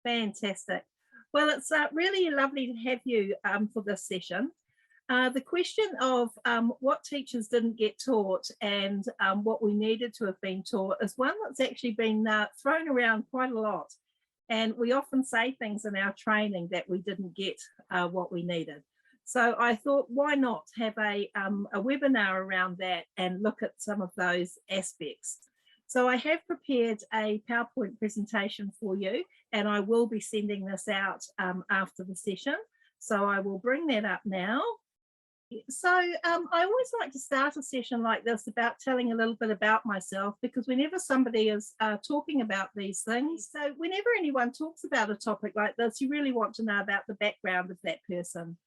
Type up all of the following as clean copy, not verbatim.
Fantastic. Well, it's really lovely to have you for this session. The question of what teachers didn't get taught and what we needed to have been taught is one that's actually been thrown around quite a lot. And we often say things in our training that we didn't get what we needed. So I thought, why not have a webinar around that and look at some of those aspects. So I have prepared a PowerPoint presentation for you, and I will be sending this out after the session. So I will bring that up now. So I always like to start a session like this about telling a little bit about myself, because whenever somebody is talking about these things, so whenever anyone talks about a topic like this, you really want to know about the background of that person.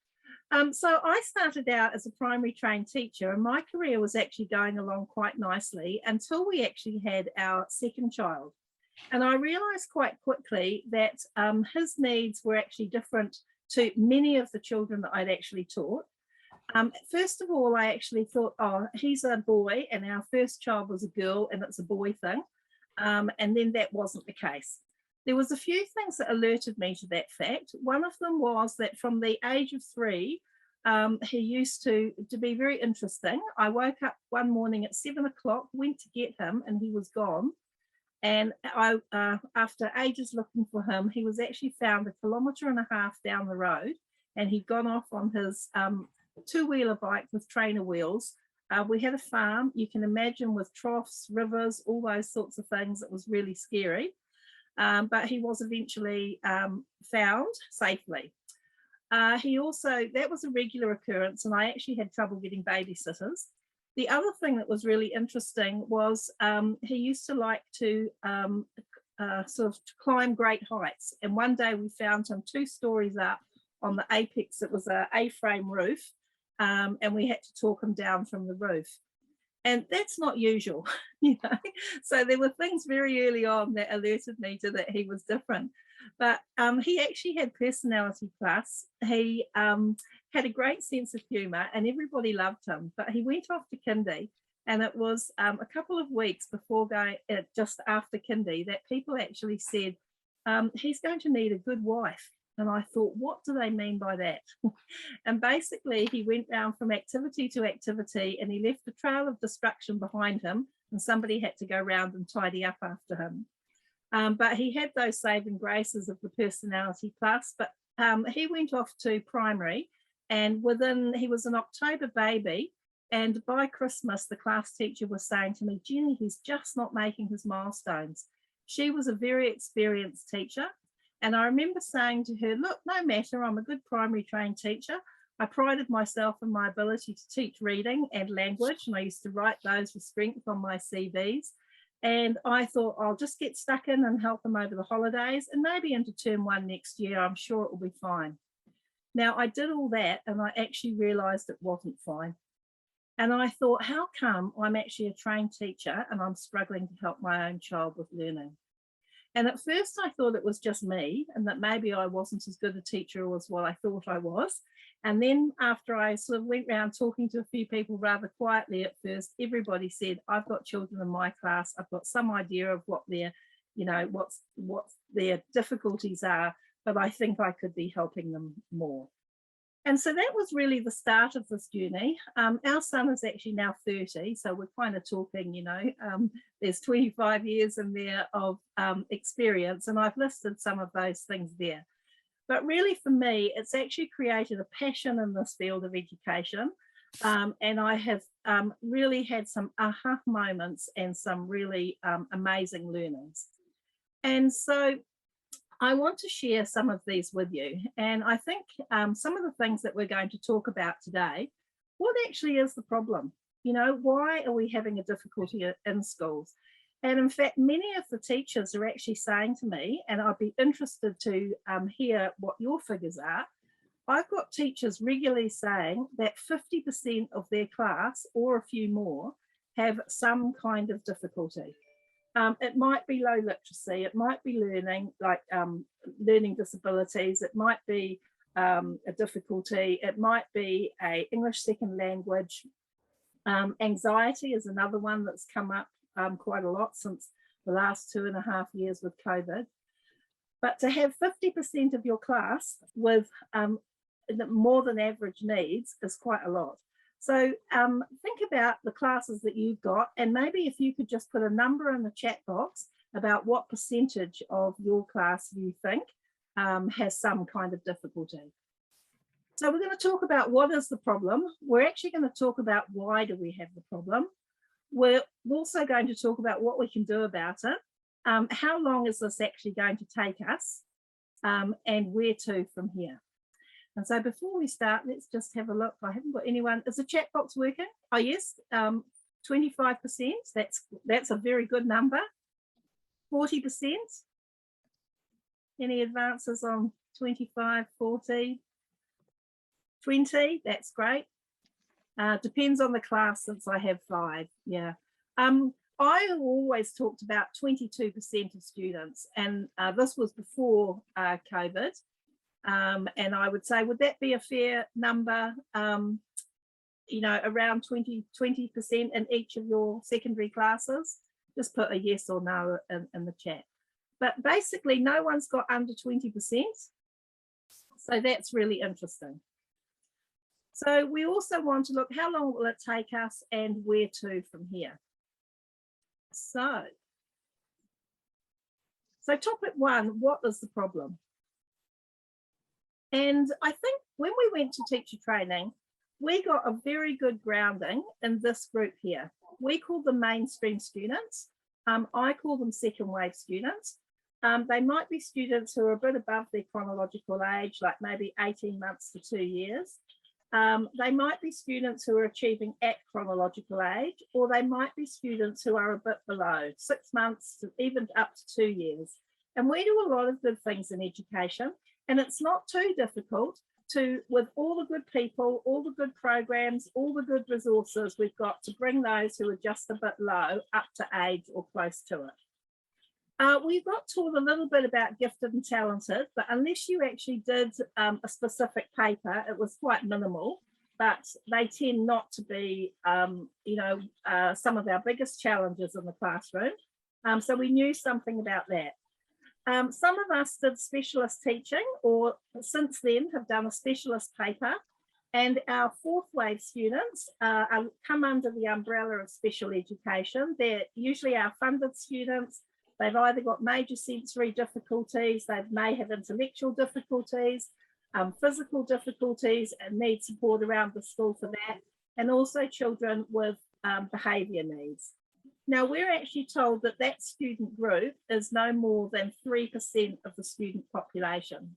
So I started out as a primary trained teacher, and my career was actually going along quite nicely until we actually had our second child. And I realized quite quickly that his needs were actually different to many of the children that I'd actually taught. First of all, I actually thought, oh, he's a boy, and our first child was a girl, and it's a boy thing. And then that wasn't the case. There was a few things that alerted me to that fact. One of them was that from the age of 3, he used to be very interesting. I woke up one morning at 7 o'clock, went to get him, and he was gone. And after ages looking for him, he was actually found 1.5 kilometres down the road, and he'd gone off on his two-wheeler bike with trainer wheels. We had a farm, you can imagine, with troughs, rivers, all those sorts of things. It was really scary. But he was eventually found safely. That was a regular occurrence, and I actually had trouble getting babysitters. The other thing that was really interesting was he used to like to sort of climb great heights. And one day we found him 2 stories up on the apex. It was an A-frame roof, and we had to talk him down from the roof. And that's not usual, you know. So there were things very early on that alerted me to that he was different. But he actually had personality plus. He had a great sense of humour, and everybody loved him. But he went off to kindy, and it was a couple of weeks before going, just after kindy, that people actually said, he's going to need a good wife. And I thought, what do they mean by that? And basically, he went round from activity to activity, and he left a trail of destruction behind him, and somebody had to go round and tidy up after him. But he had those saving graces of the personality plus. But he went off to primary, and he was an October baby. And by Christmas, the class teacher was saying to me, Jenny, he's just not making his milestones. She was a very experienced teacher. And I remember saying to her, look, no matter, I'm a good primary trained teacher. I prided myself in my ability to teach reading and language, and I used to write those with strength on my CVs. And I thought, I'll just get stuck in and help them over the holidays, and maybe into term 1 next year, I'm sure it will be fine. Now, I did all that, and I actually realised it wasn't fine. And I thought, how come I'm actually a trained teacher and I'm struggling to help my own child with learning? And at first I thought it was just me, and that maybe I wasn't as good a teacher as what I thought I was. And then after I sort of went around talking to a few people rather quietly at first, everybody said, I've got children in my class, I've got some idea of what their, you know, what their difficulties are, but I think I could be helping them more. And so that was really the start of this journey. Our son is actually now 30, so we're kind of talking, you know, there's 25 years in there of experience, and I've listed some of those things there. But really for me, it's actually created a passion in this field of education, and I have really had some aha moments and some really amazing learnings. And so I want to share some of these with you. And I think some of the things that we're going to talk about today, what actually is the problem? You know, why are we having a difficulty in schools? And in fact, many of the teachers are actually saying to me, and I'd be interested to hear what your figures are. I've got teachers regularly saying that 50% of their class, or a few more, have some kind of difficulty. It might be low literacy, it might be learning, like learning disabilities, it might be a difficulty, it might be a English second language. Anxiety is another one that's come up quite a lot since the last 2.5 years with COVID. But to have 50% of your class with more than average needs is quite a lot. So think about the classes that you've got, and maybe if you could just put a number in the chat box about what percentage of your class you think has some kind of difficulty. So we're going to talk about what is the problem. We're actually going to talk about why do we have the problem. We're also going to talk about what we can do about it. How long is this actually going to take us, and where to from here? And so before we start, let's just have a look. I haven't got anyone. Is the chat box working? Oh yes, 25%. That's a very good number. 40%. Any advances on 25, 40, 20? That's great. Depends on the class, since I have 5. Yeah. I always talked about 22% of students, and this was before COVID. And I would say, would that be a fair number? You know, around 20% in each of your secondary classes? Just put a yes or no in the chat. But basically, no one's got under 20%. So that's really interesting. So we also want to look, how long will it take us and where to from here? So topic 1, what is the problem? And I think when we went to teacher training, we got a very good grounding in this group here. We call them mainstream students. I call them second wave students. They might be students who are a bit above their chronological age, like maybe 18 months to 2 years. They might be students who are achieving at chronological age, or they might be students who are a bit below, 6 months to even up to 2 years. And we do a lot of good things in education, and it's not too difficult to, with all the good people, all the good programs, all the good resources we've got, to bring those who are just a bit low up to age or close to it. We got taught a little bit about gifted and talented, but unless you actually did a specific paper, it was quite minimal. But they tend not to be, you know, some of our biggest challenges in the classroom. So we knew something about that. Some of us did specialist teaching, or since then have done a specialist paper, and our 4th wave students come under the umbrella of special education. They're usually our funded students. They've either got major sensory difficulties, they may have intellectual difficulties, physical difficulties, and need support around the school for that, and also children with behaviour needs. Now, we're actually told that that student group is no more than 3% of the student population.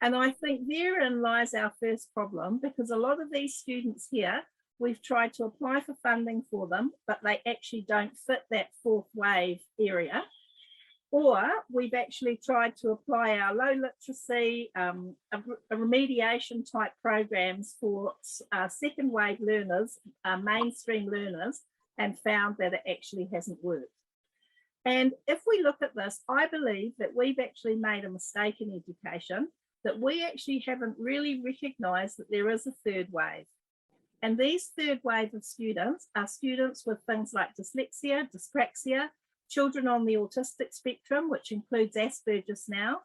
And I think therein lies our first problem, because a lot of these students here, we've tried to apply for funding for them, but they actually don't fit that 4th wave area. Or we've actually tried to apply our low literacy, a remediation type programs for second wave learners, mainstream learners, and found that it actually hasn't worked. And if we look at this, I believe that we've actually made a mistake in education, that we actually haven't really recognised that there is a 3rd wave. And these 3rd wave of students are students with things like dyslexia, dyspraxia, children on the autistic spectrum, which includes Asperger's now,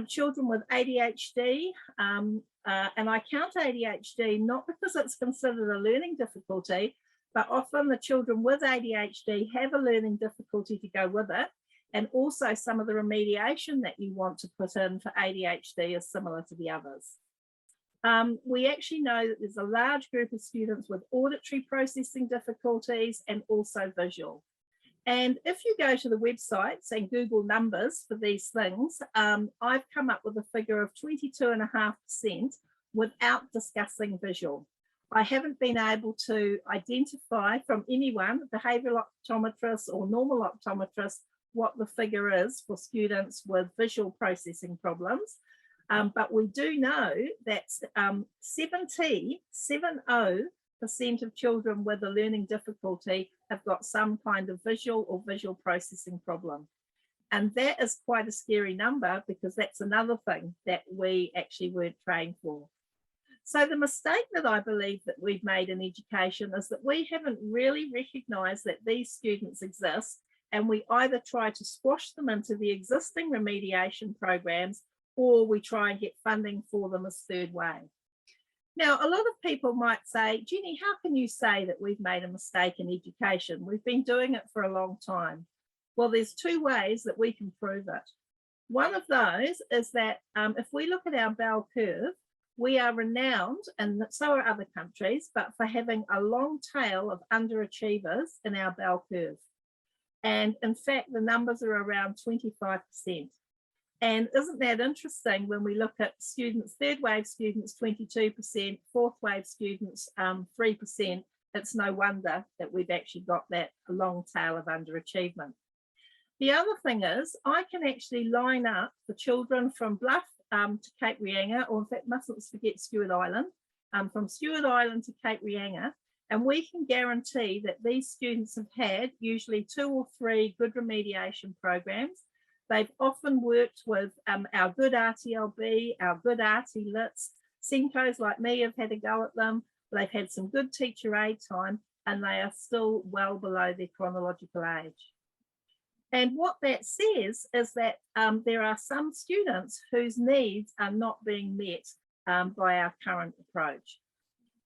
children with ADHD, and I count ADHD not because it's considered a learning difficulty, but often the children with ADHD have a learning difficulty to go with it, and also some of the remediation that you want to put in for ADHD is similar to the others. We actually know that there's a large group of students with auditory processing difficulties and also visual. And if you go to the websites and Google numbers for these things, I've come up with a figure of 22.5% without discussing visual. I haven't been able to identify from anyone, behavioural optometrists or normal optometrists, what the figure is for students with visual processing problems. But we do know that 70% of children with a learning difficulty have got some kind of visual or visual processing problem. And that is quite a scary number, because that's another thing that we actually weren't trained for. So the mistake that I believe that we've made in education is that we haven't really recognised that these students exist, and we either try to squash them into the existing remediation programs, or we try and get funding for them as third wave. Now, a lot of people might say, Jenny, how can you say that we've made a mistake in education? We've been doing it for a long time. Well, there's two ways that we can prove it. One of those is that if we look at our bell curve, we are renowned, and so are other countries, but for having a long tail of underachievers in our bell curve. And in fact, the numbers are around 25%. And isn't that interesting when we look at students, third wave students, 22%, fourth wave students, 3%. It's no wonder that we've actually got that long tail of underachievement. The other thing is I can actually line up the children from Bluff to Cape Reinga, or in fact, mustn't forget Stewart Island, from Stewart Island to Cape Reinga, and we can guarantee that these students have had usually 2 or 3 good remediation programs. They've often worked with our good RTLB, our good RT Lits. Senkos like me have had a go at them. They've had some good teacher aid time, and they are still well below their chronological age. And what that says is that there are some students whose needs are not being met by our current approach.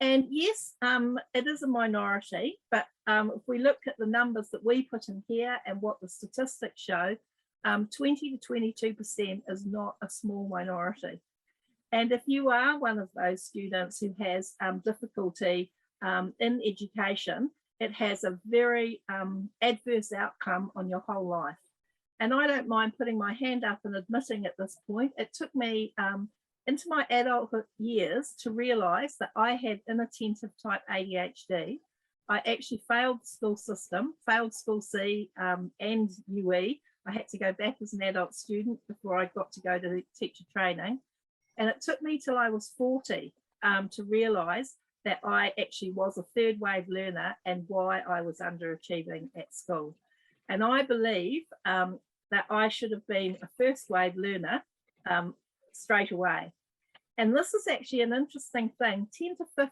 And yes, it is a minority, but if we look at the numbers that we put in here and what the statistics show, 20 to 22% is not a small minority. And if you are one of those students who has difficulty in education, it has a very adverse outcome on your whole life. And I don't mind putting my hand up and admitting at this point, it took me into my adulthood years to realise that I had inattentive type ADHD. I actually failed the school system, failed school C and UE. I had to go back as an adult student before I got to go to teacher training. And it took me till I was 40 to realise that I actually was a third wave learner and why I was underachieving at school. And I believe that I should have been a first wave learner straight away. And this is actually an interesting thing. 10 to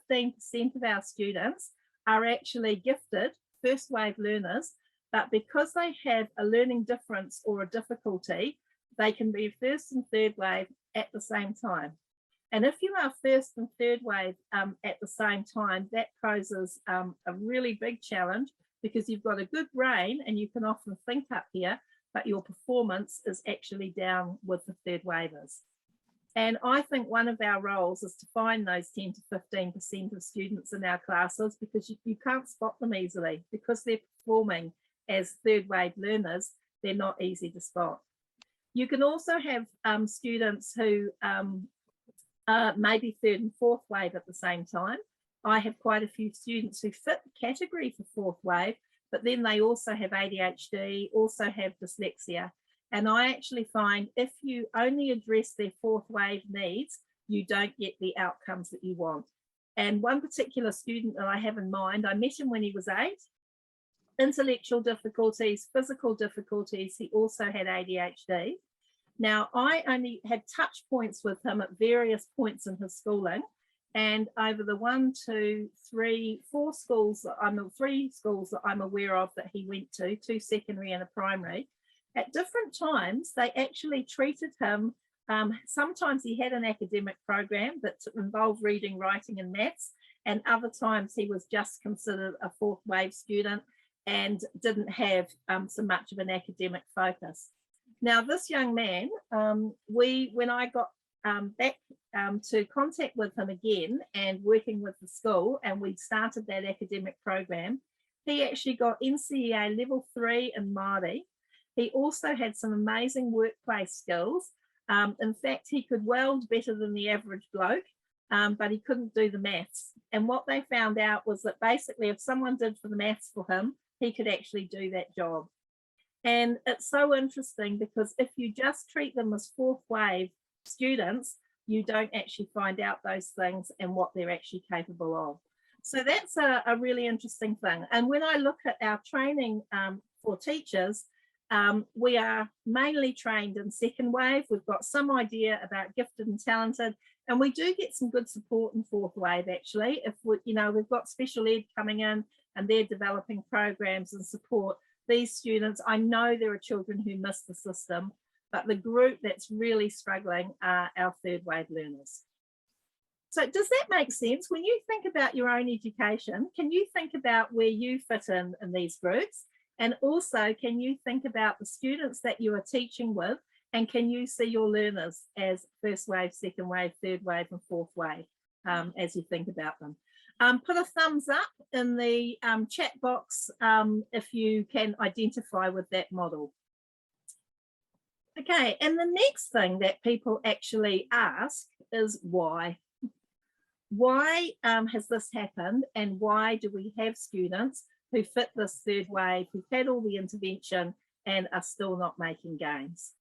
15% of our students are actually gifted first wave learners, but because they have a learning difference or a difficulty, they can be first and third wave at the same time. And if you are first and third wave at the same time, that poses a really big challenge, because you've got a good brain and you can often think up here, but your performance is actually down with the third waivers. And I think one of our roles is to find those 10 to 15% of students in our classes, because you can't spot them easily because they're performing as third wave learners. They're not easy to spot. You can also have students who maybe third and fourth wave at the same time. I have quite a few students who fit the category for fourth wave, but then they also have ADHD, also have dyslexia. And I actually find if you only address their fourth wave needs, you don't get the outcomes that you want. And one particular student that I have in mind, I met him when he was 8, intellectual difficulties, physical difficulties. He also had ADHD. Now, I only had touch points with him at various points in his schooling. And over the 1, 2, 3, 4 schools, 3 schools that I'm aware of that he went to, 2 secondary and a primary, at different times, they actually treated him. Sometimes he had an academic program that involved reading, writing and maths, and other times he was just considered a fourth wave student and didn't have so much of an academic focus. Now, this young man, when I got back to contact with him again and working with the school, and we started that academic program, he actually got NCEA level 3 in Māori. He also had some amazing workplace skills. In fact, he could weld better than the average bloke, but he couldn't do the maths. And what they found out was that basically if someone did for the maths for him, he could actually do that job. And it's so interesting because if you just treat them as fourth wave students, you don't actually find out those things and what they're actually capable of. So that's a really interesting thing. And when I look at our training for teachers, we are mainly trained in second wave. We've got some idea about gifted and talented, and we do get some good support in fourth wave actually. If we've got special ed coming in and they're developing programs and support, these students, I know there are children who miss the system, but the group that's really struggling are our third wave learners. So does that make sense? When you think about your own education, can you think about where you fit in these groups? And also, can you think about the students that you are teaching with, and can you see your learners as first wave, second wave, third wave, and fourth wave as you think about them? Put a thumbs up in the chat box if you can identify with that model. Okay, and the next thing that people actually ask is why? Why has this happened, and why do we have students who fit this third wave, who've had all the intervention and are still not making gains?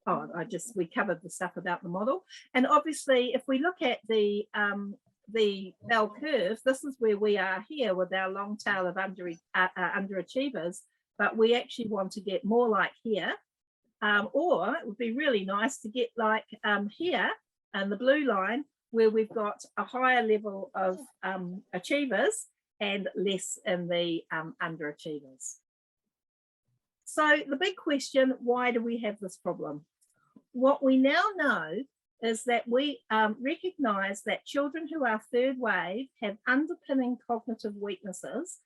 Oh, we covered the stuff about the model. And obviously, if we look at the bell curve, this is where we are here with our long tail of underachievers, but we actually want to get more like here, or it would be really nice to get like here, and the blue line, where we've got a higher level of achievers and less in the underachievers. So the big question, why do we have this problem? What we now know is that we recognise that children who are third wave have underpinning cognitive weaknesses,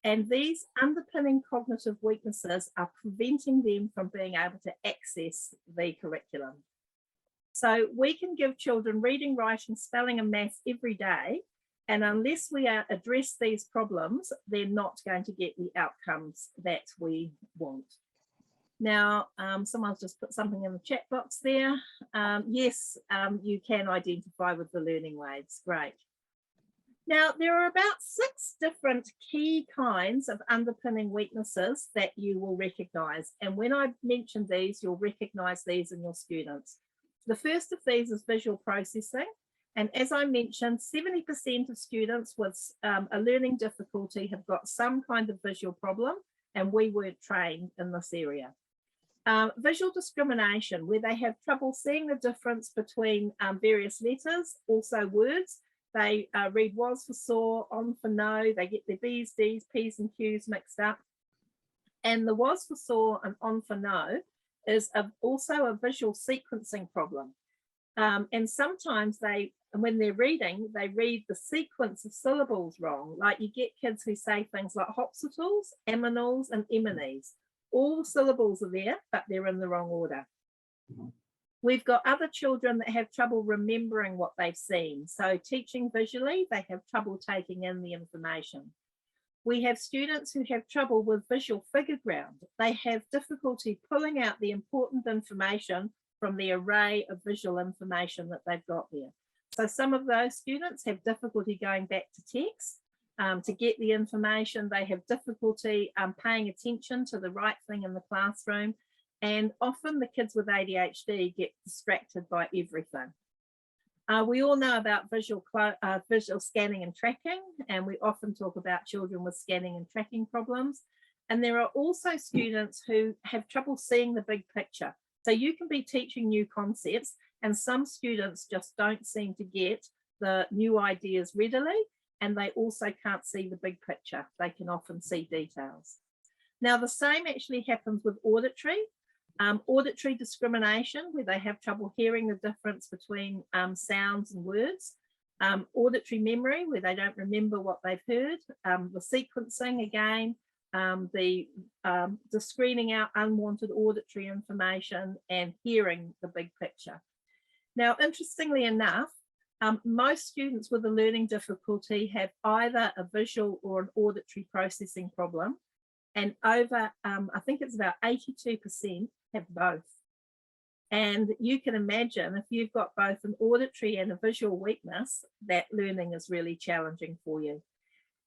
and these underpinning cognitive weaknesses are preventing them from being able to access the curriculum. So we can give children reading, writing, spelling and maths every day, and unless we address these problems, they're not going to get the outcomes that we want. Now, someone's just put something in the chat box there. Yes, you can identify with the learning waves. Great. Now, there are about 6 different key kinds of underpinning weaknesses that you will recognise. And when I mention these, you'll recognise these in your students. The first of these is visual processing. And as I mentioned, 70% of students with a learning difficulty have got some kind of visual problem, and we weren't trained in this area. Visual discrimination, where they have trouble seeing the difference between various letters, also words. They read was for saw, on for no, they get their B's, D's, P's and Q's mixed up. And the was for saw and on for no is also a visual sequencing problem. And sometimes when they're reading, they read the sequence of syllables wrong. Like you get kids who say things like hopsitals, aminals and eminies. All the syllables are there, but they're in the wrong order. We've got other children that have trouble remembering what they've seen. So teaching visually, they have trouble taking in the information. We have students who have trouble with visual figure ground. They have difficulty pulling out the important information from the array of visual information that they've got there. So some of those students have difficulty going back to text to get the information. They have difficulty paying attention to the right thing in the classroom. And often the kids with ADHD get distracted by everything. We all know about visual scanning and tracking, and we often talk about children with scanning and tracking problems. And there are also students who have trouble seeing the big picture. So you can be teaching new concepts, and some students just don't seem to get the new ideas readily, and they also can't see the big picture. They can often see details. Now, the same actually happens with auditory. Auditory discrimination, where they have trouble hearing the difference between sounds and words. Auditory memory, where they don't remember what they've heard. The sequencing again, the screening out unwanted auditory information and hearing the big picture. Now, interestingly enough, most students with a learning difficulty have either a visual or an auditory processing problem, and over, I think it's about 82% have both. And you can imagine if you've got both an auditory and a visual weakness, that learning is really challenging for you.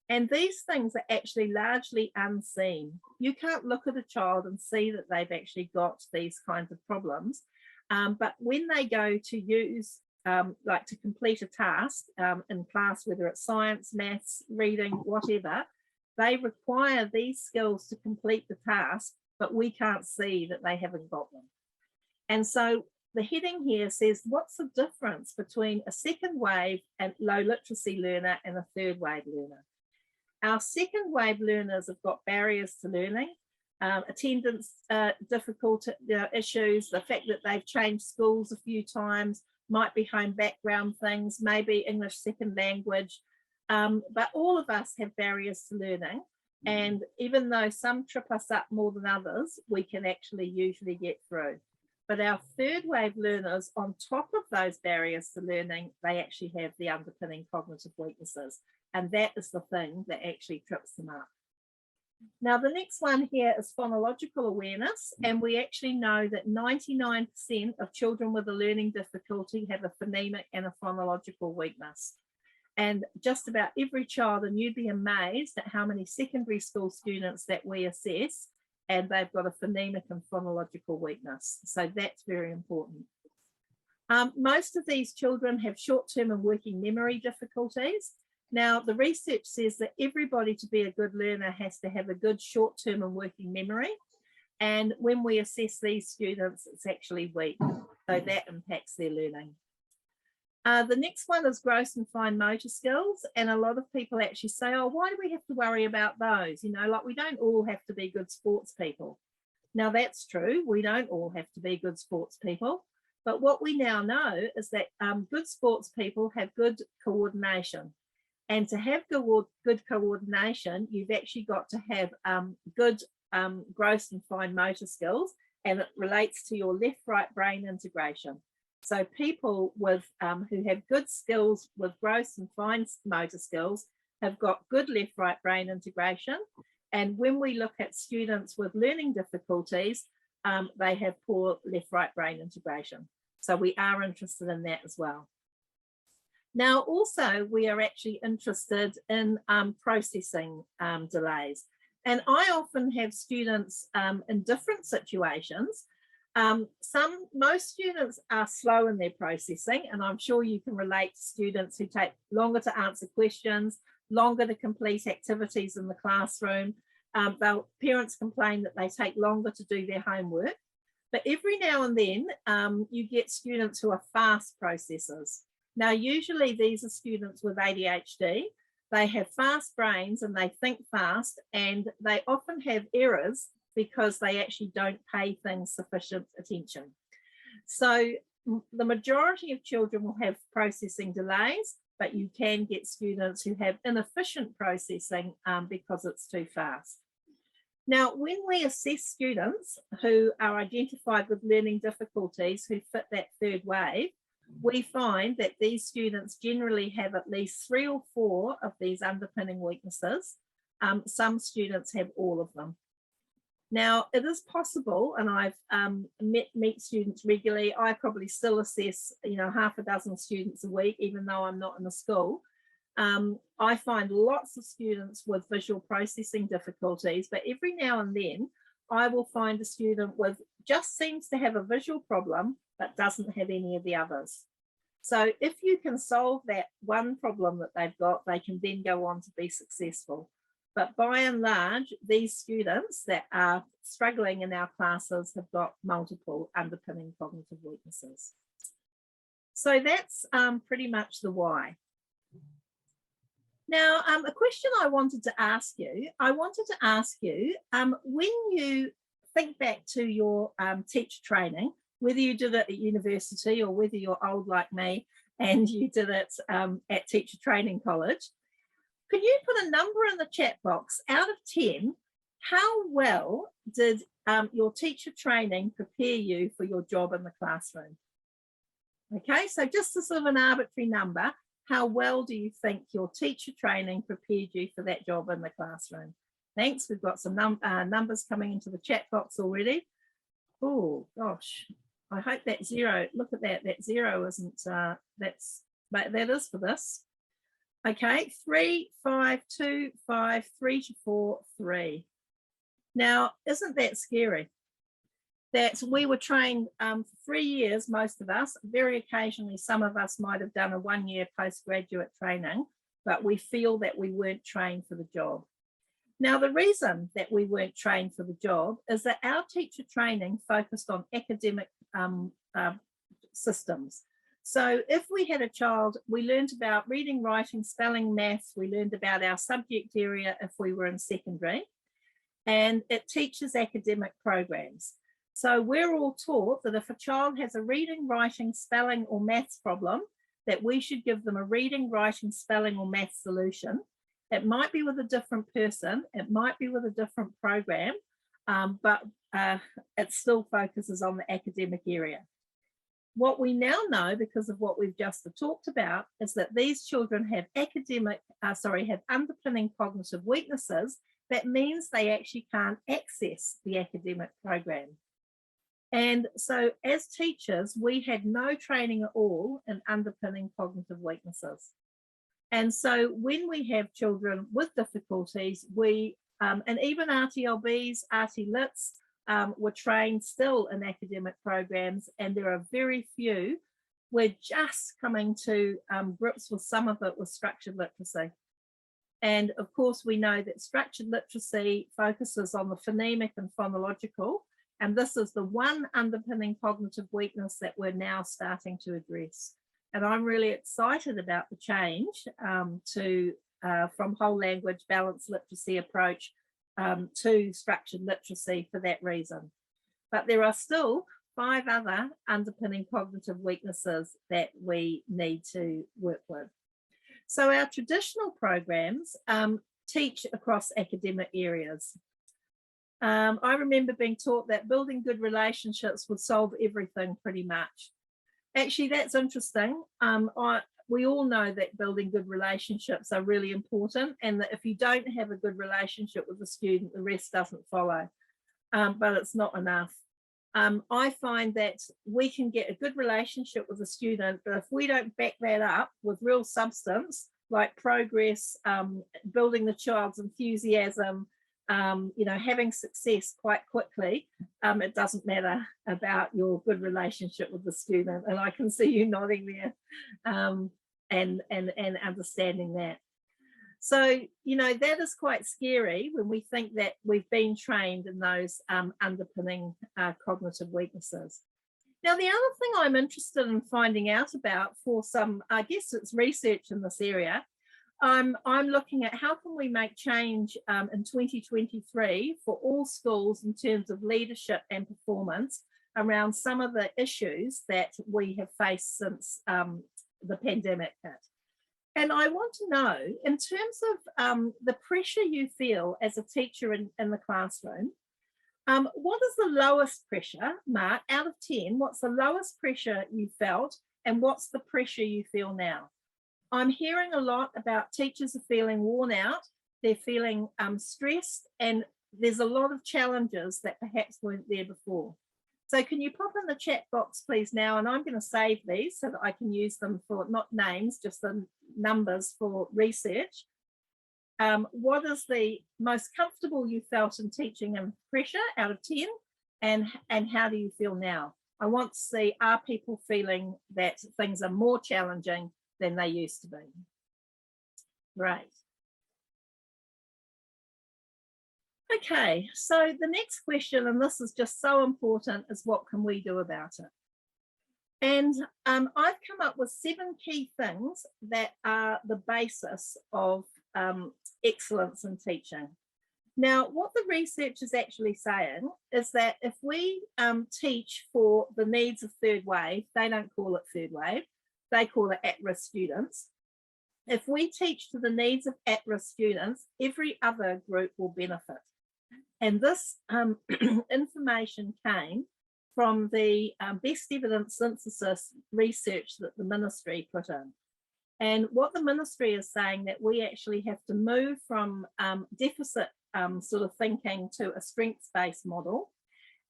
And these things are actually largely unseen. You can't look at a child and see that they've actually got these kinds of problems. But when they go to use, like to complete a task in class, whether it's science, maths, reading, whatever, they require these skills to complete the task, but we can't see that they haven't got them. And so the heading here says, what's the difference between a second wave and low literacy learner and a third wave learner? Our second wave learners have got barriers to learning. attendance difficult issues, the fact that they've changed schools a few times, might be home background things, maybe English second language, but all of us have barriers to learning. And even though some trip us up more than others, we can actually usually get through. But our third wave learners, on top of those barriers to learning, they actually have the underpinning cognitive weaknesses. And that is the thing that actually trips them up. Now, the next one here is phonological awareness. And we actually know that 99% of children with a learning difficulty have a phonemic and a phonological weakness. And just about every child, and you'd be amazed at how many secondary school students that we assess, and they've got a phonemic and phonological weakness. So that's very important. Most of these children have short-term and working memory difficulties. Now, the research says that everybody to be a good learner has to have a good short-term and working memory. And when we assess these students, it's actually weak. So that impacts their learning. The next one is gross and fine motor skills. And a lot of people actually say, oh, why do we have to worry about those? You know, like we don't all have to be good sports people. Now, that's true. We don't all have to be good sports people. But what we now know is that good sports people have good coordination. And to have good coordination, you've actually got to have good gross and fine motor skills, and it relates to your left-right brain integration. So people with who have good skills with gross and fine motor skills have got good left-right brain integration. And when we look at students with learning difficulties, they have poor left-right brain integration. So we are interested in that as well. Now, also, we are actually interested in processing delays. And I often have students in different situations. Most students are slow in their processing, and I'm sure you can relate to students who take longer to answer questions, longer to complete activities in the classroom. Parents complain that they take longer to do their homework. But every now and then, you get students who are fast processors. Now, usually these are students with ADHD. They have fast brains and they think fast, and they often have errors because they actually don't pay things sufficient attention. So the majority of children will have processing delays, but you can get students who have inefficient processing because it's too fast. Now, when we assess students who are identified with learning difficulties who fit that third wave, we find that these students generally have at least 3 or 4 of these underpinning weaknesses. Some students have all of them. Now, it is possible, and I've meet students regularly. I probably still assess, half a dozen students a week, even though I'm not in a school. I find lots of students with visual processing difficulties, but every now and then I will find a student with just seems to have a visual problem, but doesn't have any of the others. So if you can solve that one problem that they've got, they can then go on to be successful. But by and large, these students that are struggling in our classes have got multiple underpinning cognitive weaknesses. So that's pretty much the why. Now, a question I wanted to ask you, when you think back to your teacher training, whether you did it at university or whether you're old like me and you did it at teacher training college, could you put a number in the chat box out of 10? How well did your teacher training prepare you for your job in the classroom? Okay, so just a sort of an arbitrary number, how well do you think your teacher training prepared you for that job in the classroom? Thanks, we've got some numbers coming into the chat box already. Oh gosh, I hope that's 0. Look at that, that 0 isn't, but that is for this. Okay, 3, 5, 2, 5, 3 to 4, 3. Now, isn't that scary? That we were trained for 3 years, most of us. Very occasionally, some of us might have done a 1-year postgraduate training, but we feel that we weren't trained for the job. Now, the reason that we weren't trained for the job is that our teacher training focused on academic systems. So if we had a child, we learned about reading, writing, spelling, maths, we learned about our subject area if we were in secondary. and it teaches academic programs. So we're all taught that if a child has a reading, writing, spelling or maths problem, that we should give them a reading, writing, spelling or maths solution. It might be with a different person, it might be with a different program, but it still focuses on the academic area. What we now know, because of what we've just talked about, is that these children have have underpinning cognitive weaknesses. That means they actually can't access the academic program. And so as teachers, we had no training at all in underpinning cognitive weaknesses. And so when we have children with difficulties, we, and even RTLBs, RT Lits, were trained still in academic programs, and there are very few. We're just coming to grips with some of it with structured literacy. And of course, we know that structured literacy focuses on the phonemic and phonological, and this is the one underpinning cognitive weakness that we're now starting to address. And I'm really excited about the change from whole language balanced literacy approach to structured literacy for that reason. But there are still 5 other underpinning cognitive weaknesses that we need to work with. So our traditional programs teach across academic areas. I remember being taught that building good relationships would solve everything pretty much. Actually, that's interesting. We all know that building good relationships are really important, and that if you don't have a good relationship with a student, the rest doesn't follow, but it's not enough. I find that we can get a good relationship with a student, but if we don't back that up with real substance, like progress, building the child's enthusiasm, having success quite quickly, it doesn't matter about your good relationship with the student. And I can see you nodding there and understanding that. So, that is quite scary when we think that we've been trained in those underpinning cognitive weaknesses. Now, the other thing I'm interested in finding out about for some, I guess it's research in this area, I'm looking at how can we make change in 2023 for all schools in terms of leadership and performance around some of the issues that we have faced since the pandemic hit. And I want to know, in terms of the pressure you feel as a teacher in the classroom, what is the lowest pressure, Mark, out of 10, what's the lowest pressure you felt and what's the pressure you feel now? I'm hearing a lot about teachers are feeling worn out, they're feeling stressed, and there's a lot of challenges that perhaps weren't there before. So can you pop in the chat box, please, now, and I'm going to save these so that I can use them for not names, just the numbers for research. What is the most comfortable you felt in teaching and pressure out of 10, and how do you feel now? I want to see, are people feeling that things are more challenging than they used to be? Great. Okay, so the next question, and this is just so important, is what can we do about it? And I've come up with 7 key things that are the basis of excellence in teaching. Now, what the research is actually saying is that if we teach for the needs of third wave, they don't call it third wave, they call it at-risk students. If we teach to the needs of at-risk students, every other group will benefit. And this information came from the best evidence synthesis research that the ministry put in. And what the ministry is saying, that we actually have to move from deficit sort of thinking to a strengths-based model.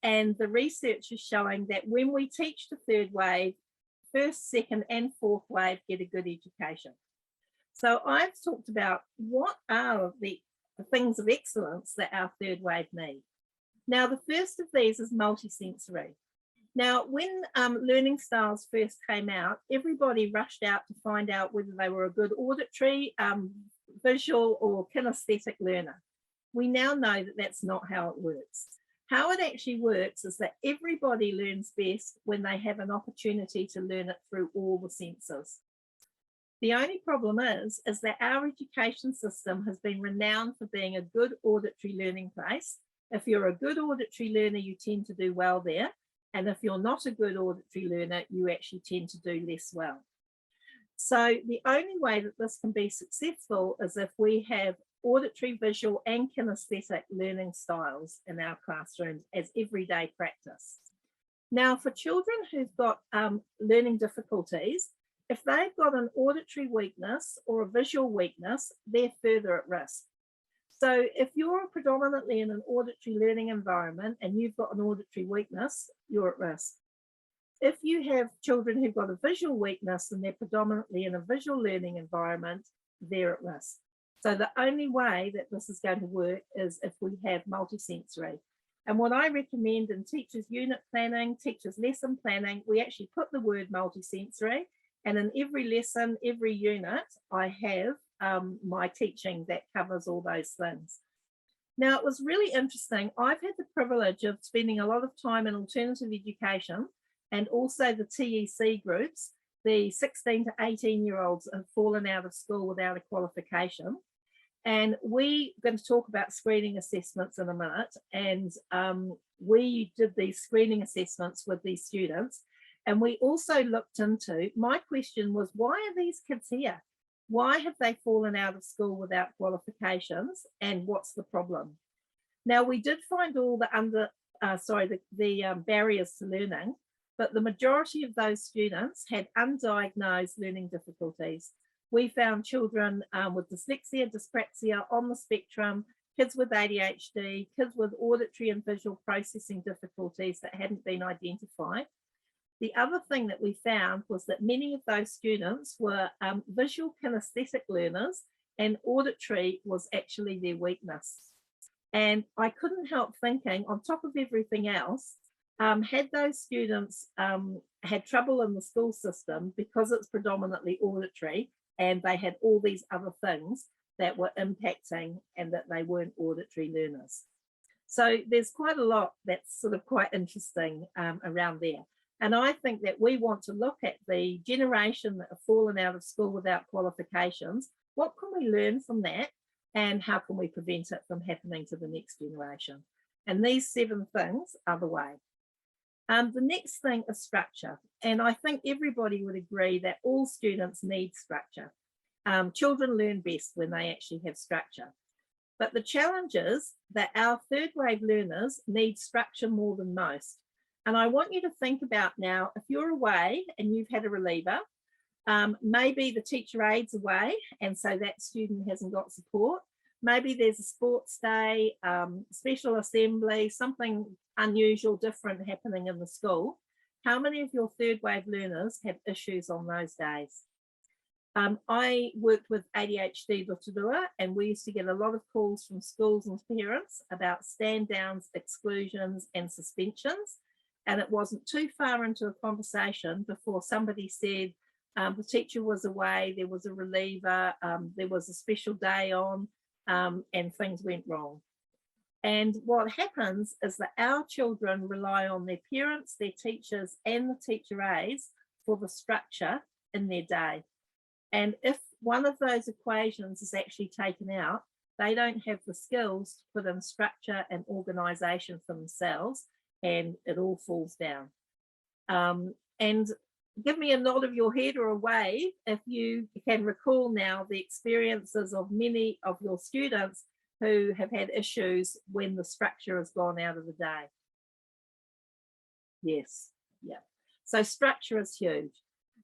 And the research is showing that when we teach the third wave, first, second and fourth wave get a good education. So I've talked about what are the things of excellence that our third wave need. Now, the first of these is multisensory. Now, when learning styles first came out, everybody rushed out to find out whether they were a good auditory, visual or kinesthetic learner. We now know that that's not how it works. How it actually works is that everybody learns best when they have an opportunity to learn it through all the senses. The only problem is that our education system has been renowned for being a good auditory learning place. If you're a good auditory learner, you tend to do well there. And if you're not a good auditory learner, you actually tend to do less well. So the only way that this can be successful is if we have auditory, visual, and kinesthetic learning styles in our classrooms as everyday practice. Now, for children who've got learning difficulties, if they've got an auditory weakness or a visual weakness, they're further at risk. So if you're predominantly in an auditory learning environment and you've got an auditory weakness, you're at risk. If you have children who've got a visual weakness and they're predominantly in a visual learning environment, they're at risk. So the only way that this is going to work is if we have multisensory. And what I recommend in teachers' unit planning, teachers' lesson planning, we actually put the word multisensory, and in every lesson, every unit, I have my teaching that covers all those things. Now, it was really interesting. I've had the privilege of spending a lot of time in alternative education and also the TEC groups. The 16 to 18-year-olds have fallen out of school without a qualification. And we're going to talk about screening assessments in a minute. And we did these screening assessments with these students. And we also looked into, my question was, why are these kids here? Why have they fallen out of school without qualifications? And what's the problem? Now, we did find all the barriers to learning, but the majority of those students had undiagnosed learning difficulties. We found children with dyslexia, dyspraxia, on the spectrum, kids with ADHD, kids with auditory and visual processing difficulties that hadn't been identified. The other thing that we found was that many of those students were visual kinesthetic learners, and auditory was actually their weakness. And I couldn't help thinking, on top of everything else, had those students had trouble in the school system because it's predominantly auditory, and they had all these other things that were impacting and that they weren't auditory learners. So there's quite a lot that's sort of quite interesting around there. And I think that we want to look at the generation that have fallen out of school without qualifications. What can we learn from that? And how can we prevent it from happening to the next generation? And these 7 things are the way. The next thing is structure. And I think everybody would agree that all students need structure. Children learn best when they actually have structure. But the challenge is that our third wave learners need structure more than most. And I want you to think about now, if you're away and you've had a reliever, maybe the teacher aid's away and so that student hasn't got support. Maybe there's a sports day, special assembly, something unusual, different happening in the school. How many of your third wave learners have issues on those days? I worked with ADHD Rotorua, and we used to get a lot of calls from schools and parents about stand downs, exclusions and suspensions. And it wasn't too far into a conversation before somebody said the teacher was away, there was a reliever, there was a special day on, and things went wrong. And what happens is that our children rely on their parents, their teachers, and the teacher aides for the structure in their day. And if one of those equations is actually taken out, they don't have the skills to put in structure and organisation for themselves, and it all falls down. And give me a nod of your head or a wave if you can recall now the experiences of many of your students who have had issues when the structure has gone out of the day. Yes, yeah. So structure is huge.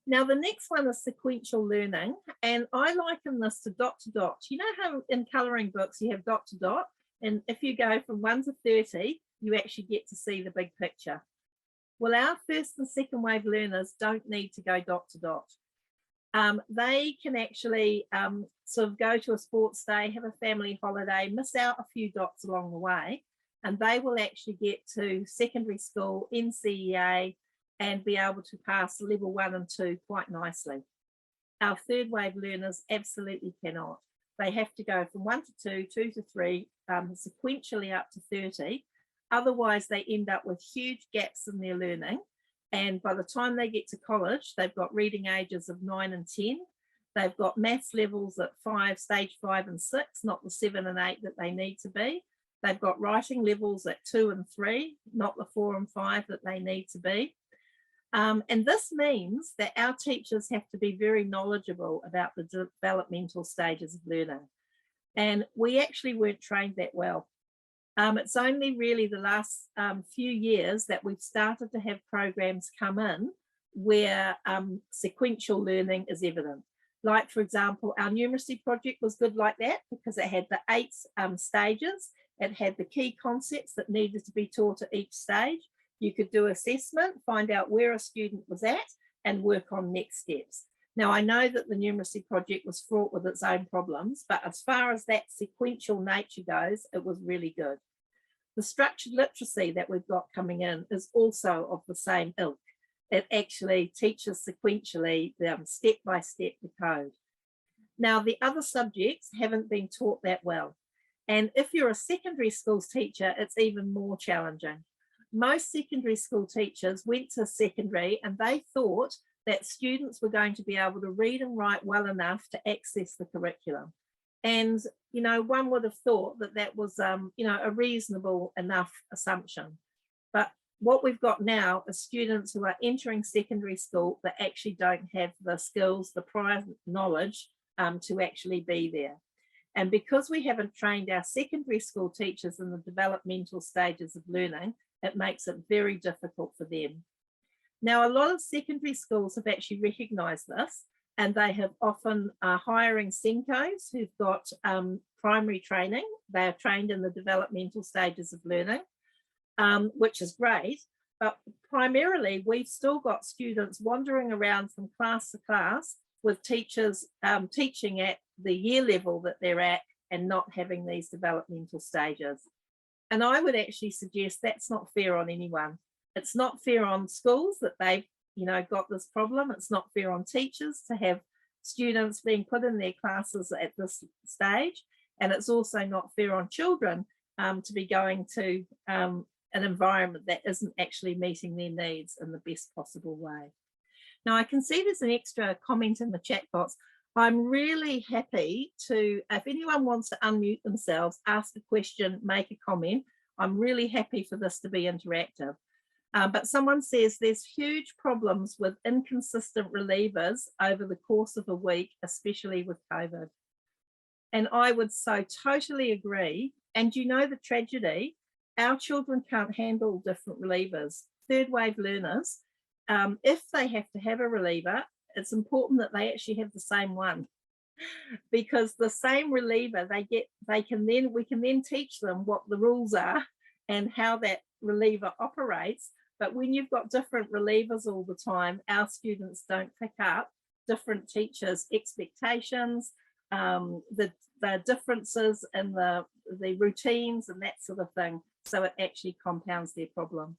Now the next one is sequential learning, and I liken this to dot to dot. You know how in colouring books you have dot to dot, and if you go from 1 to 30, you actually get to see the big picture. Well, our first and second wave learners don't need to go dot to dot. They can actually sort of go to a sports day, have a family holiday, miss out a few dots along the way, and they will actually get to secondary school, NCEA, and be able to pass level 1 and 2 quite nicely. Our third wave learners absolutely cannot. They have to go from 1 to 2, 2 to 3, sequentially up to 30. Otherwise, they end up with huge gaps in their learning. And by the time they get to college, they've got reading ages of 9 and 10. They've got maths levels at 5, stage 5 and 6, not the 7 and 8 that they need to be. They've got writing levels at 2 and 3, not the 4 and 5 that they need to be. And this means that our teachers have to be very knowledgeable about the developmental stages of learning. And we actually weren't trained that well. It's only really the last few years that we've started to have programs come in where sequential learning is evident. Like, for example, our numeracy project was good like that because it had the 8 stages. It had the key concepts that needed to be taught at each stage. You could do assessment, find out where a student was at, and work on next steps. Now, I know that the numeracy project was fraught with its own problems, but as far as that sequential nature goes, it was really good. The structured literacy that we've got coming in is also of the same ilk. It actually teaches sequentially, step by step, the code. Now, the other subjects haven't been taught that well. And if you're a secondary schools teacher, it's even more challenging. Most secondary school teachers went to secondary and they thought that students were going to be able to read and write well enough to access the curriculum. And, you know, one would have thought that that was, you know, a reasonable enough assumption. But what we've got now are students who are entering secondary school that actually don't have the skills, the prior knowledge to actually be there. And because we haven't trained our secondary school teachers in the developmental stages of learning, it makes it very difficult for them. Now, a lot of secondary schools have actually recognised this, and they have often hiring SENCOs who've got primary training. They are trained in the developmental stages of learning, which is great. But primarily, we've still got students wandering around from class to class with teachers teaching at the year level that they're at and not having these developmental stages. And I would actually suggest that's not fair on anyone. It's not fair on schools that they've, you know, got this problem. It's not fair on teachers to have students being put in their classes at this stage. And it's also not fair on children to be going to an environment that isn't actually meeting their needs in the best possible way. Now, I can see there's an extra comment in the chat box. I'm really happy to, if anyone wants to unmute themselves, ask a question, make a comment, I'm really happy for this to be interactive. But someone says there's huge problems with inconsistent relievers over the course of a week, especially with COVID. And I would so totally agree. And you know the tragedy, our children can't handle different relievers. Third wave learners, if they have to have a reliever, it's important that they actually have the same one, because the same reliever we can then teach them what the rules are and how that reliever operates. But when you've got different relievers all the time, our students don't pick up different teachers' expectations, the differences in the routines and that sort of thing. So it actually compounds their problem.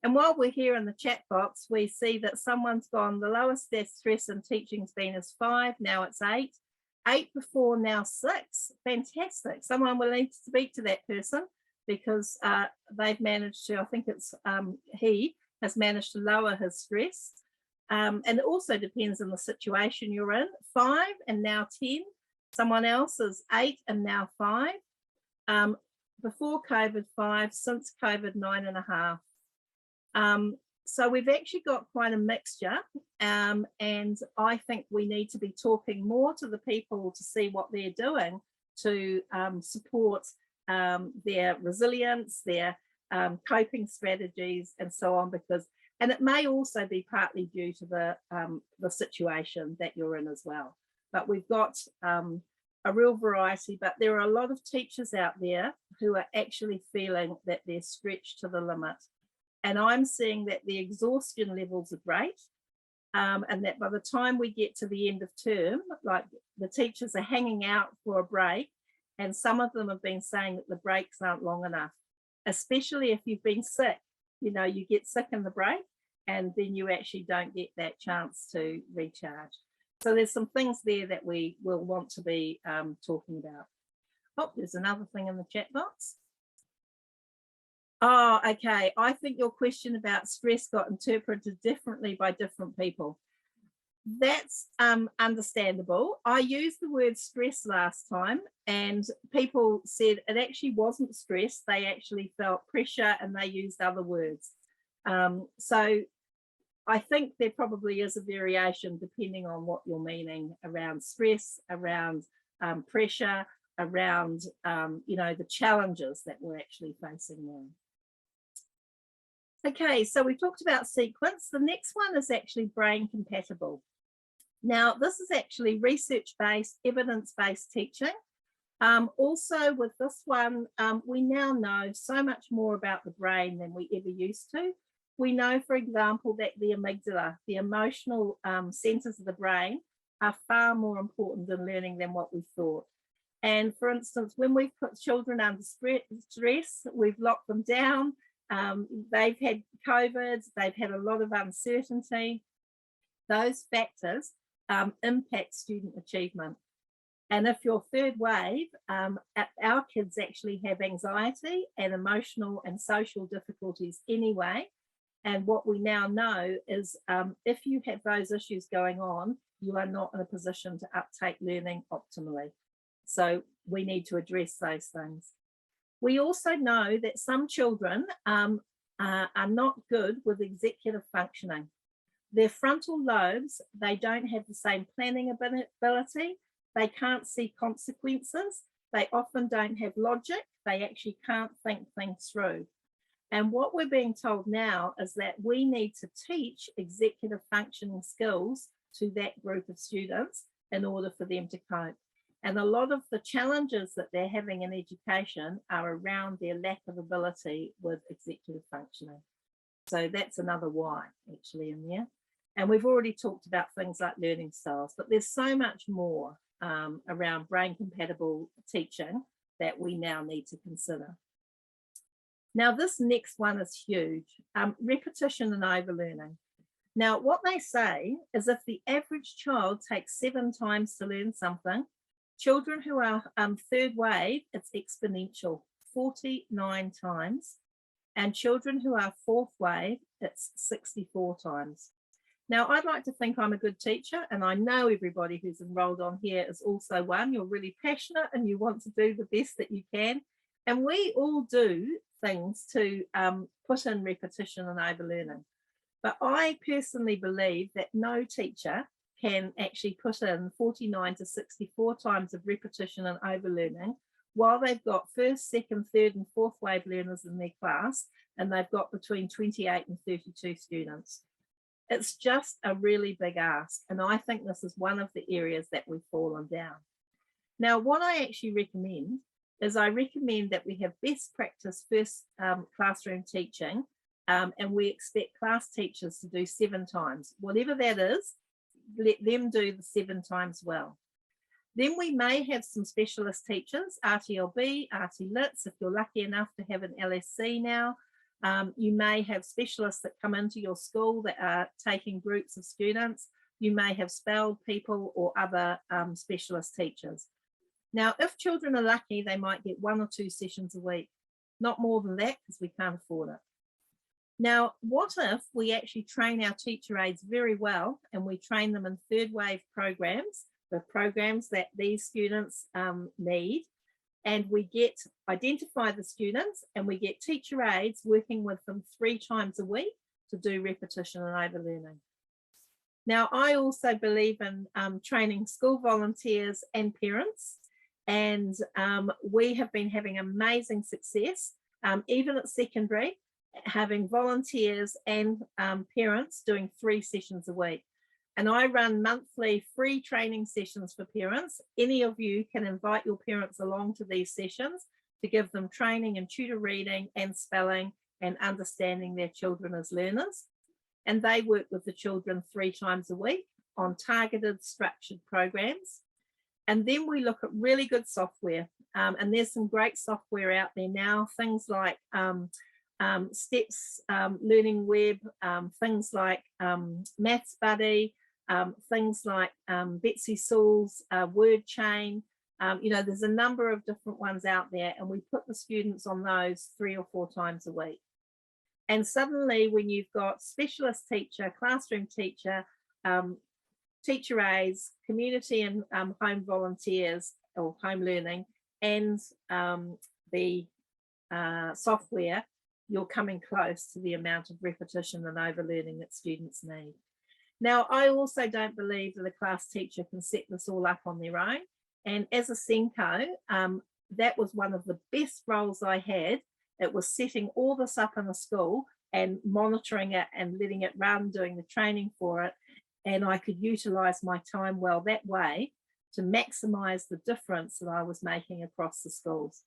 And while we're here in the chat box, we see that someone's gone, the lowest stress in teaching's been is 5, now it's 8. 8 before, now 6. Fantastic. Someone will need to speak to that person, because they've managed to, I think it's he has managed to lower his stress. And it also depends on the situation you're in. 5 and now 10. Someone else is 8 and now 5. Before COVID, 5, since COVID, 9.5. So we've actually got quite a mixture, and I think we need to be talking more to the people to see what they're doing to support their resilience, their coping strategies, and so on. And it may also be partly due to the situation that you're in as well. But we've got a real variety, but there are a lot of teachers out there who are actually feeling that they're stretched to the limit. And I'm seeing that the exhaustion levels are great, and that by the time we get to the end of term, like the teachers are hanging out for a break, and some of them have been saying that the breaks aren't long enough, especially if you've been sick. You know, you get sick in the break and then you actually don't get that chance to recharge. So there's some things there that we will want to be talking about. Oh, there's another thing in the chat box. Oh, okay. I think your question about stress got interpreted differently by different people. That's understandable. I used the word stress last time, and people said it actually wasn't stress. They actually felt pressure, and they used other words. So I think there probably is a variation depending on what you're meaning around stress, around pressure, around the challenges that we're actually facing now. Okay, so we talked about sequence. The next one is actually brain compatible. Now, this is actually research-based, evidence-based teaching. Also with this one, we now know so much more about the brain than we ever used to. We know, for example, that the amygdala, the emotional centers of the brain, are far more important in learning than what we thought. And for instance, when we've put children under stress, we've locked them down, they've had COVID, they've had a lot of uncertainty. Those factors impact student achievement. And if you're third wave, our kids actually have anxiety and emotional and social difficulties anyway. And what we now know is if you have those issues going on, you are not in a position to uptake learning optimally. So we need to address those things. We also know that some children are not good with executive functioning. Their frontal lobes, they don't have the same planning ability. They can't see consequences. They often don't have logic. They actually can't think things through. And what we're being told now is that we need to teach executive functioning skills to that group of students in order for them to cope. And a lot of the challenges that they're having in education are around their lack of ability with executive functioning. So that's another why actually in there. And we've already talked about things like learning styles, but there's so much more around brain compatible teaching that we now need to consider. Now, this next one is huge, repetition and overlearning. Now, what they say is if the average child takes 7 times to learn something, children who are third wave, it's exponential, 49 times. And children who are fourth wave, it's 64 times. Now, I'd like to think I'm a good teacher, and I know everybody who's enrolled on here is also one. You're really passionate and you want to do the best that you can. And we all do things to put in repetition and overlearning. But I personally believe that no teacher can actually put in 49 to 64 times of repetition and overlearning while they've got first, second, third, and fourth wave learners in their class, and they've got between 28 and 32 students. It's just a really big ask, and I think this is one of the areas that we've fallen down. Now, what I actually recommend is I recommend that we have best practice first classroom teaching, and we expect class teachers to do 7 times. Whatever that is, let them do the 7 times well. Then we may have some specialist teachers, RTLB, RT Lits, if you're lucky enough to have an LSC now. You may have specialists that come into your school that are taking groups of students. You may have spelled people or other specialist teachers. Now, if children are lucky, they might get 1 or 2 sessions a week, not more than that because we can't afford it. Now, what if we actually train our teacher aides very well and we train them in third wave programs, the programs that these students need, and we identify the students and we get teacher aides working with them 3 times a week to do repetition and overlearning. Now, I also believe in training school volunteers and parents, and we have been having amazing success, even at secondary, having volunteers and parents doing 3 sessions a week. And I run monthly free training sessions for parents. Any of you can invite your parents along to these sessions to give them training in tutor reading and spelling and understanding their children as learners. And they work with the children 3 times a week on targeted, structured programs. And then we look at really good software. And there's some great software out there now, things like Steps, Learning Web, things like Maths Buddy, things like Betsy Sewell's Word Chain. There's a number of different ones out there, and we put the students on those 3 or 4 times a week. And suddenly when you've got specialist teacher, classroom teacher, teacher aides, community and home volunteers or home learning, and the software, you're coming close to the amount of repetition and overlearning that students need. Now, I also don't believe that a class teacher can set this all up on their own. And as a Senko, that was one of the best roles I had. It was setting all this up in the school and monitoring it and letting it run, doing the training for it. And I could utilize my time well that way to maximize the difference that I was making across the schools.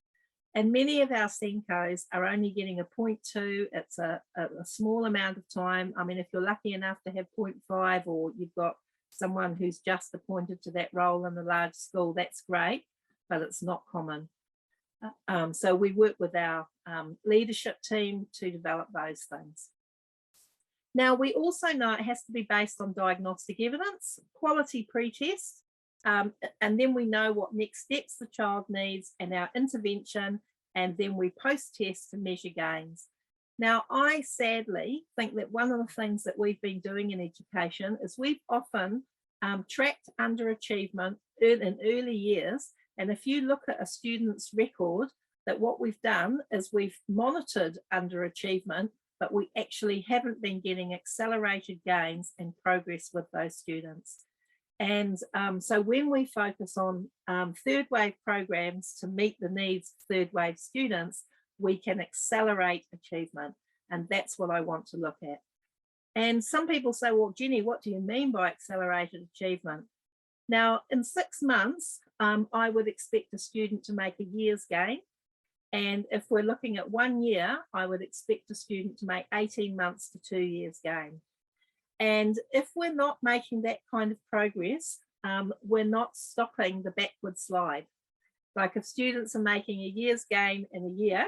And many of our Senkos are only getting a 0.2. It's a small amount of time. I mean, if you're lucky enough to have 0.5, or you've got someone who's just appointed to that role in a large school, that's great, but it's not common. So we work with our leadership team to develop those things. Now, we also know it has to be based on diagnostic evidence, quality pre-test, and then we know what next steps the child needs and our intervention, and then we post-test to measure gains. Now, I sadly think that one of the things that we've been doing in education is we've often tracked underachievement in early years. And if you look at a student's record, that what we've done is we've monitored underachievement, but we actually haven't been getting accelerated gains and progress with those students. And so when we focus on third wave programs to meet the needs of third wave students, we can accelerate achievement. And that's what I want to look at. And some people say, well, Jenny, what do you mean by accelerated achievement? Now, in 6 months, I would expect a student to make a year's gain. And if we're looking at 1 year, I would expect a student to make 18 months to 2 years gain. And if we're not making that kind of progress, we're not stopping the backward slide. Like if students are making a year's gain in a year,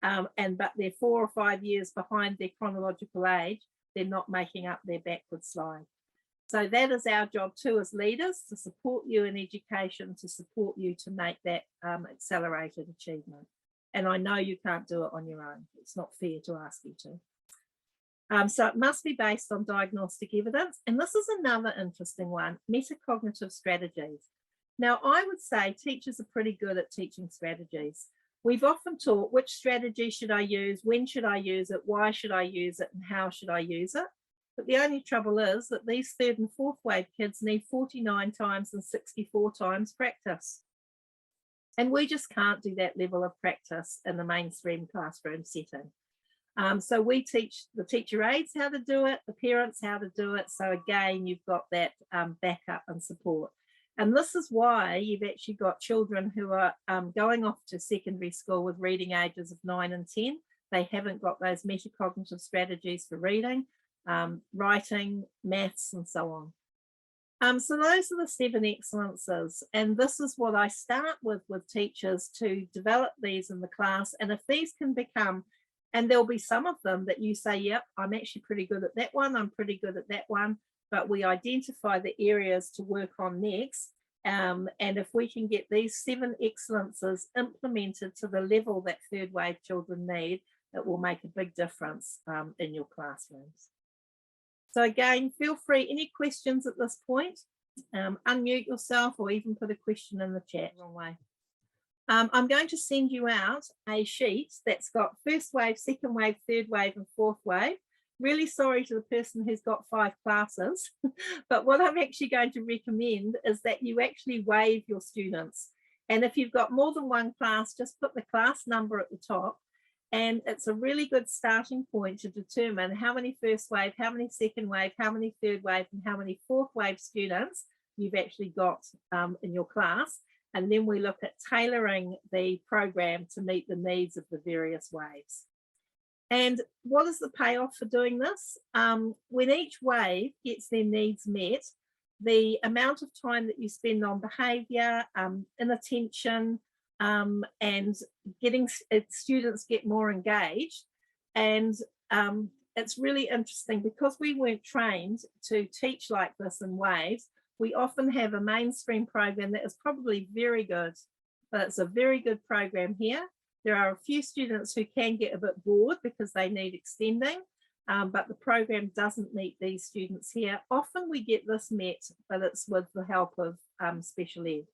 but they're 4 or 5 years behind their chronological age, they're not making up their backward slide. So that is our job too as leaders, to support you in education, to support you to make that accelerated achievement. And I know you can't do it on your own. It's not fair to ask you to. So it must be based on diagnostic evidence. And this is another interesting one, metacognitive strategies. Now, I would say teachers are pretty good at teaching strategies. We've often taught which strategy should I use, when should I use it, why should I use it, and how should I use it? But the only trouble is that these third and fourth wave kids need 49 times and 64 times practice. And we just can't do that level of practice in the mainstream classroom setting. So we teach the teacher aides how to do it, the parents how to do it. So again, you've got that backup and support. And this is why you've actually got children who are going off to secondary school with reading ages of 9 and 10. They haven't got those metacognitive strategies for reading, writing, maths, and so on. So those are the 7 excellences. And this is what I start with teachers to develop these in the class. And if these can become, and there'll be some of them that you say, yep, I'm actually pretty good at that one, I'm pretty good at that one, but we identify the areas to work on next. And if we can get these 7 excellences implemented to the level that third wave children need, it will make a big difference in your classrooms. So again, feel free, any questions at this point, unmute yourself or even put a question in the chat. Wrong way. I'm going to send you out a sheet that's got first wave, second wave, third wave, and fourth wave. Really sorry to the person who's got 5 classes, but what I'm actually going to recommend is that you actually wave your students. And if you've got more than 1 class, just put the class number at the top. And it's a really good starting point to determine how many first wave, how many second wave, how many third wave, and how many fourth wave students you've actually got in your class. And then we look at tailoring the program to meet the needs of the various waves. And what is the payoff for doing this? When each wave gets their needs met, the amount of time that you spend on behaviour, inattention, and getting students get more engaged. And it's really interesting because we weren't trained to teach like this in waves. We often have a mainstream program that is probably very good, but it's a very good program here. There are a few students who can get a bit bored because they need extending, but the program doesn't meet these students here. Often we get this met, but it's with the help of special ed.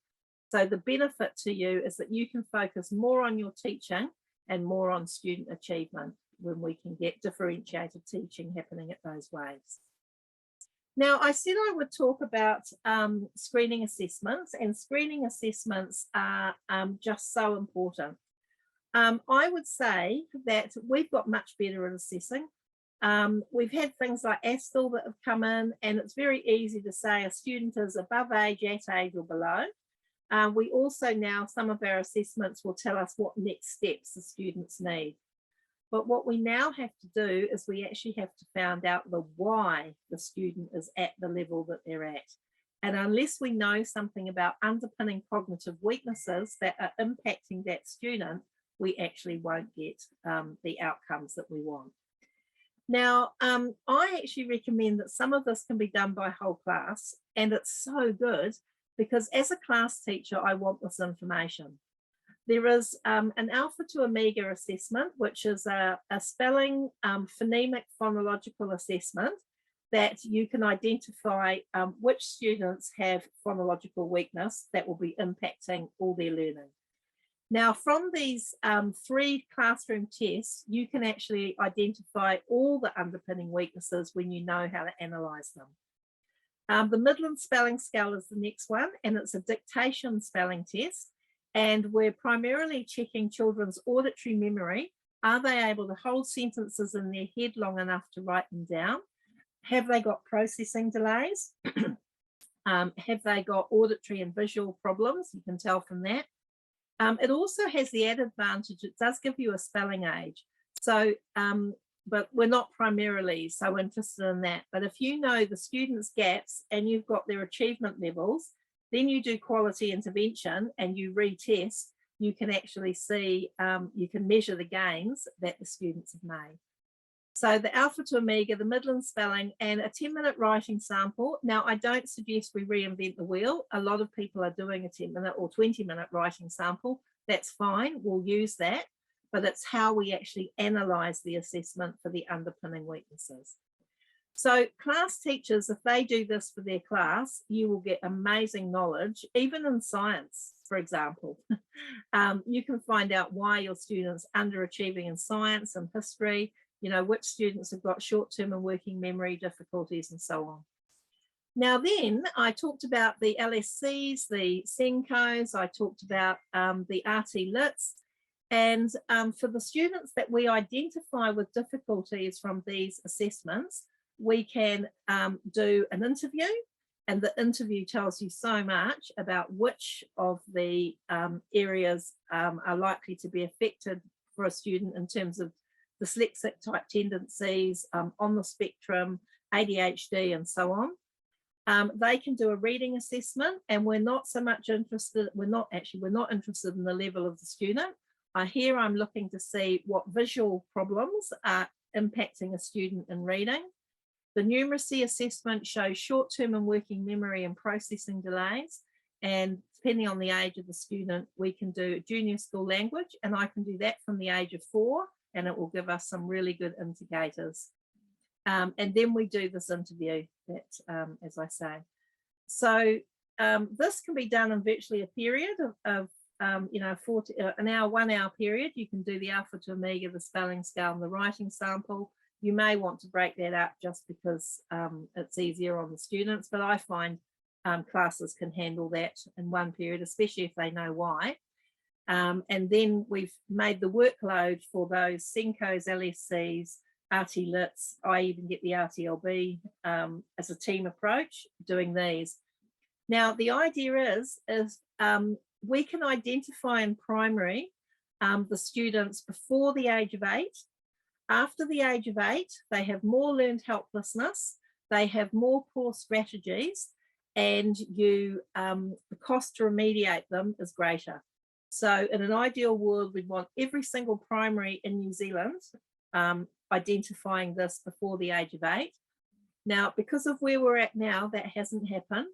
So the benefit to you is that you can focus more on your teaching and more on student achievement when we can get differentiated teaching happening at those waves. Now, I said I would talk about screening assessments, and screening assessments are just so important. I would say that we've got much better at assessing. We've had things like ASTIL that have come in, and it's very easy to say a student is above age, at age, or below. We also now, some of our assessments will tell us what next steps the students need. But what we now have to do is we actually have to find out the why the student is at the level that they're at. And unless we know something about underpinning cognitive weaknesses that are impacting that student, we actually won't get the outcomes that we want. Now, I actually recommend that some of this can be done by whole class, and it's so good because as a class teacher, I want this information. There is an alpha to omega assessment, which is a spelling phonemic phonological assessment that you can identify which students have phonological weakness that will be impacting all their learning. Now, from these 3 classroom tests, you can actually identify all the underpinning weaknesses when you know how to analyse them. The Midland Spelling Scale is the next one, and it's a dictation spelling test. And we're primarily checking children's auditory memory. Are they able to hold sentences in their head long enough to write them down? Have they got processing delays? Have they got auditory and visual problems? You can tell from that. It also has the added advantage, it does give you a spelling age. So, but we're not primarily so interested in that. But if you know the students' gaps and you've got their achievement levels, then you do quality intervention and you retest, you can actually see, you can measure the gains that the students have made. So the alpha to omega, the Midland spelling, and a 10-minute writing sample. Now, I don't suggest we reinvent the wheel. A lot of people are doing a 10-minute or 20-minute writing sample. That's fine, we'll use that, but it's how we actually analyse the assessment for the underpinning weaknesses. So class teachers, if they do this for their class, you will get amazing knowledge, even in science, for example. You can find out why your students are underachieving in science and history, you know, which students have got short-term and working memory difficulties and so on. Now then, I talked about the LSCs, the SENCOs, I talked about the RT LITs, and for the students that we identify with difficulties from these assessments, we can do an interview, and the interview tells you so much about which of the areas are likely to be affected for a student in terms of dyslexic type tendencies, on the spectrum, ADHD, and so on. They can do a reading assessment, and we're not so much interested, we're not interested in the level of the student. Here I'm looking to see what visual problems are impacting a student in reading. The numeracy assessment shows short-term and working memory and processing delays, and depending on the age of the student, we can do junior school language, and I can do that from the age of 4, and it will give us some really good indicators. And then we do this interview that, as I say. So this can be done in virtually a period of you know, 1 hour period. You can do the alpha to omega, the spelling scale, and the writing sample. You may want to break that up just because it's easier on the students, but I find classes can handle that in one period, especially if they know why. And then we've made the workload for those SENCOs, LSCs, RT LITs. I even get the RTLB as a team approach doing these. Now, the idea is we can identify in primary the students before the age of 8. After the age of 8, they have more learned helplessness, they have more poor strategies, and the cost to remediate them is greater. So in an ideal world, we'd want every single primary in New Zealand identifying this before the age of 8. Now, because of where we're at now, that hasn't happened.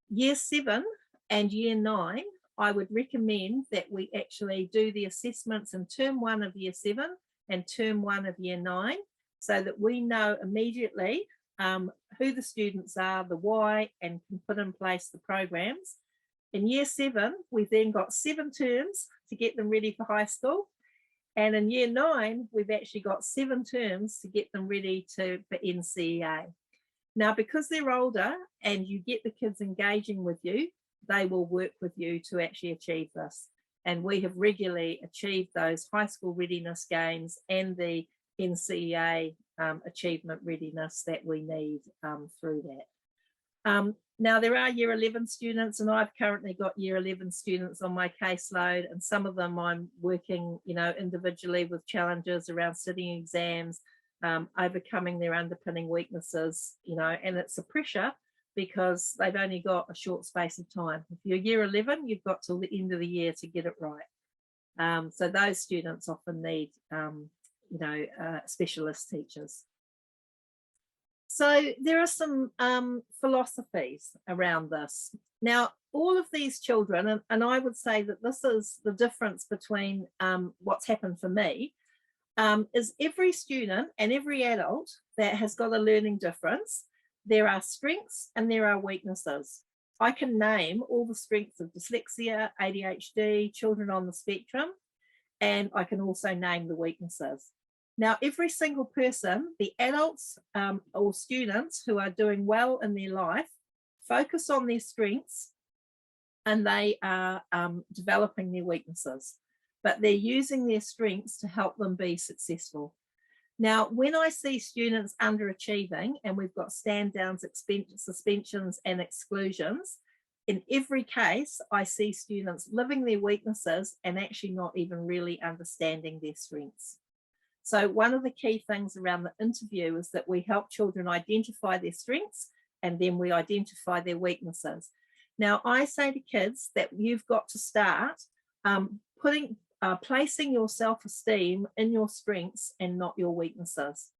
Year 7 and year 9, I would recommend that we actually do the assessments in term 1 of year 7 and term 1 of year 9, so that we know immediately who the students are, the why, and can put in place the programs. In year 7, we've then got 7 terms to get them ready for high school. And in year 9, we've actually got 7 terms to get them ready for NCEA. Now, because they're older and you get the kids engaging with you, they will work with you to actually achieve this. And we have regularly achieved those high school readiness gains and the NCEA achievement readiness that we need through that. Now, there are year 11 students, and I've currently got year 11 students on my caseload, and some of them I'm working, individually with challenges around sitting exams, overcoming their underpinning weaknesses, and it's a pressure because they've only got a short space of time. If you're year 11, you've got till the end of the year to get it right. So those students often need, specialist teachers. So there are some philosophies around this. Now, all of these children, and I would say that this is the difference between what's happened for me, is every student and every adult that has got a learning difference, there are strengths and there are weaknesses. I can name all the strengths of dyslexia, ADHD, children on the spectrum, and I can also name the weaknesses. Now, every single person, the adults or students who are doing well in their life, focus on their strengths and they are developing their weaknesses, but they're using their strengths to help them be successful. Now, when I see students underachieving and we've got stand downs, suspensions and exclusions, in every case, I see students living their weaknesses and actually not even really understanding their strengths. So one of the key things around the interview is that we help children identify their strengths and then we identify their weaknesses. Now, I say to kids that you've got to start placing your self-esteem in your strengths and not your weaknesses.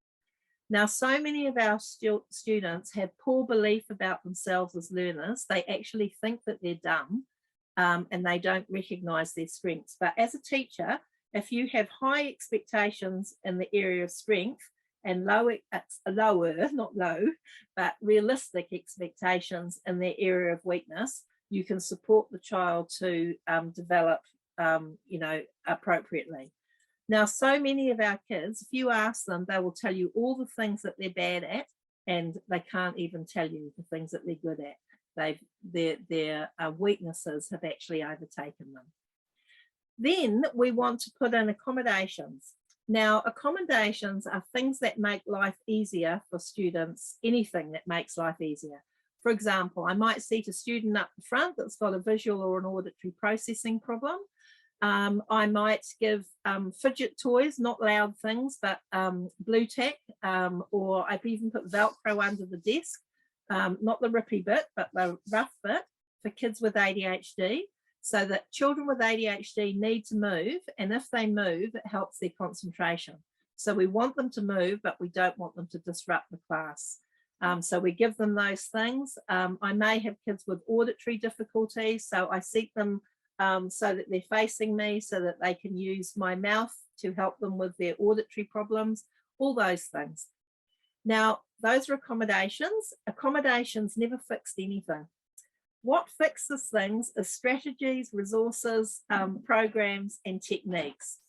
Now, so many of our students have poor belief about themselves as learners. They actually think that they're dumb and they don't recognise their strengths. But as a teacher, if you have high expectations in the area of strength and realistic expectations in their area of weakness, you can support the child to develop, appropriately. Now, so many of our kids, if you ask them, they will tell you all the things that they're bad at, and they can't even tell you the things that they're good at. Their weaknesses have actually overtaken them. Then we want to put in accommodations. Now, accommodations are things that make life easier for students, anything that makes life easier. For example, I might seat a student up the front that's got a visual or an auditory processing problem. I might give fidget toys, not loud things, but blue tack, or I've even put Velcro under the desk, not the rippy bit, but the rough bit for kids with ADHD. So that children with ADHD need to move, and if they move, it helps their concentration. So we want them to move, but we don't want them to disrupt the class. So we give them those things. I may have kids with auditory difficulties, so I seat them so that they're facing me so that they can use my mouth to help them with their auditory problems, all those things. Now, those are accommodations. Accommodations never fixed anything. What fixes things is strategies, resources, programs, and techniques.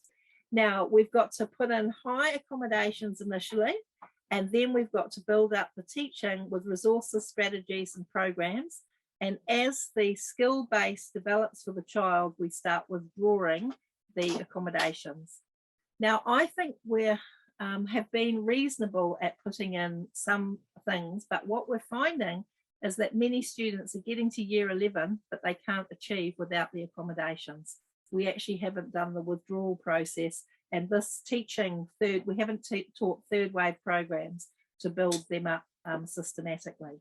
Now, we've got to put in high accommodations initially, and then we've got to build up the teaching with resources, strategies, and programs. And as the skill base develops for the child, we start withdrawing the accommodations. Now, I think we have been reasonable at putting in some things, but what we're finding is that many students are getting to year 11, but they can't achieve without the accommodations. We actually haven't done the withdrawal process, and this teaching we haven't taught third wave programs to build them up systematically.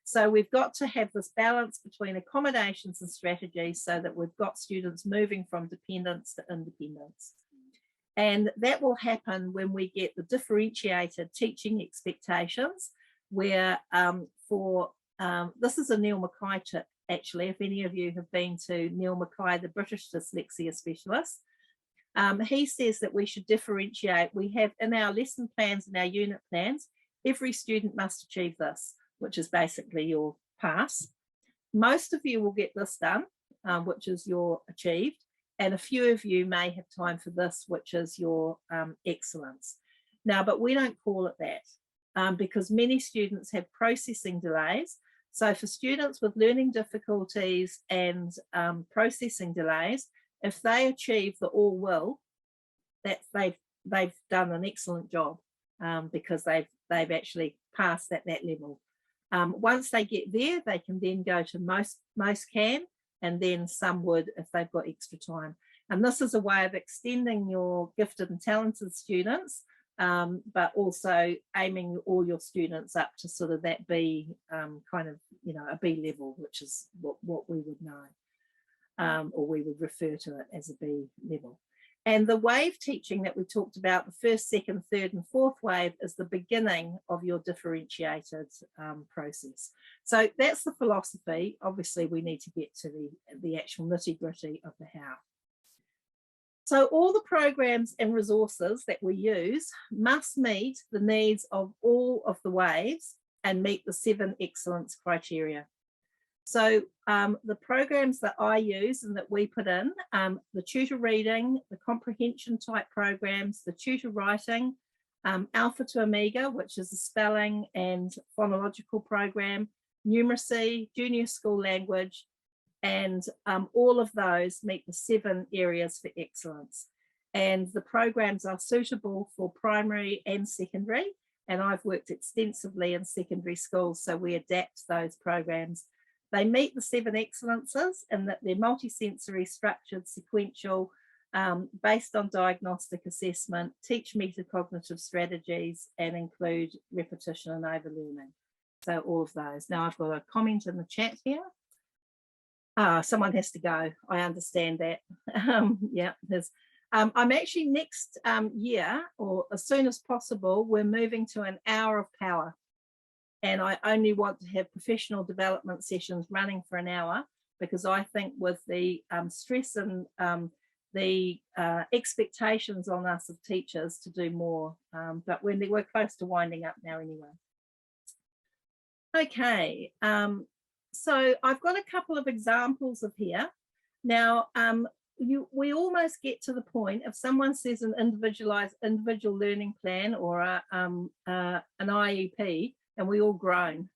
So we've got to have this balance between accommodations and strategies so that we've got students moving from dependence to independence. And that will happen when we get the differentiated teaching expectations, where this is a Neil Mackay tip, actually, if any of you have been to Neil Mackay, the British dyslexia specialist. He says that we should differentiate. We have in our lesson plans and our unit plans, every student must achieve this, which is basically your pass. Most of you will get this done, which is your achieved, and a few of you may have time for this, which is your excellence. Now, but we don't call it that because many students have processing delays. So for students with learning difficulties and processing delays, if they achieve the all will, that they've done an excellent job because they've actually passed at that level. Once they get there, they can then go to most can, and then some would if they've got extra time. And this is a way of extending your gifted and talented students, but also aiming all your students up to sort of that B kind of, you know, a B level, which is what we would know, or we would refer to it as a B level. And the wave teaching that we talked about, the first, second, third, and fourth wave, is the beginning of your differentiated process. So that's the philosophy. Obviously, we need to get to the actual nitty-gritty of the how. So all the programs and resources that we use must meet the needs of all of the waves and meet the 7 excellence criteria. So the programs that I use and that we put in, the tutor reading, the comprehension type programs, the tutor writing, Alpha to Omega, which is a spelling and phonological program, numeracy, junior school language, and all of those meet the 7 areas for excellence. And the programs are suitable for primary and secondary, and I've worked extensively in secondary schools, so we adapt those programs. They meet the 7 excellences in that they're multisensory, structured, sequential, based on diagnostic assessment, teach metacognitive strategies, and include repetition and overlearning. So all of those. Now I've got a comment in the chat here. Someone has to go. I understand that. Yeah, there's. I'm actually next year, or as soon as possible, we're moving to an hour of power. And I only want to have professional development sessions running for an hour, because I think with the stress and the expectations on us of teachers to do more, but we're close to winding up now anyway. Okay, so I've got a couple of examples of here. Now, we almost get to the point, if someone says an individual learning plan or an IEP, and we all groan.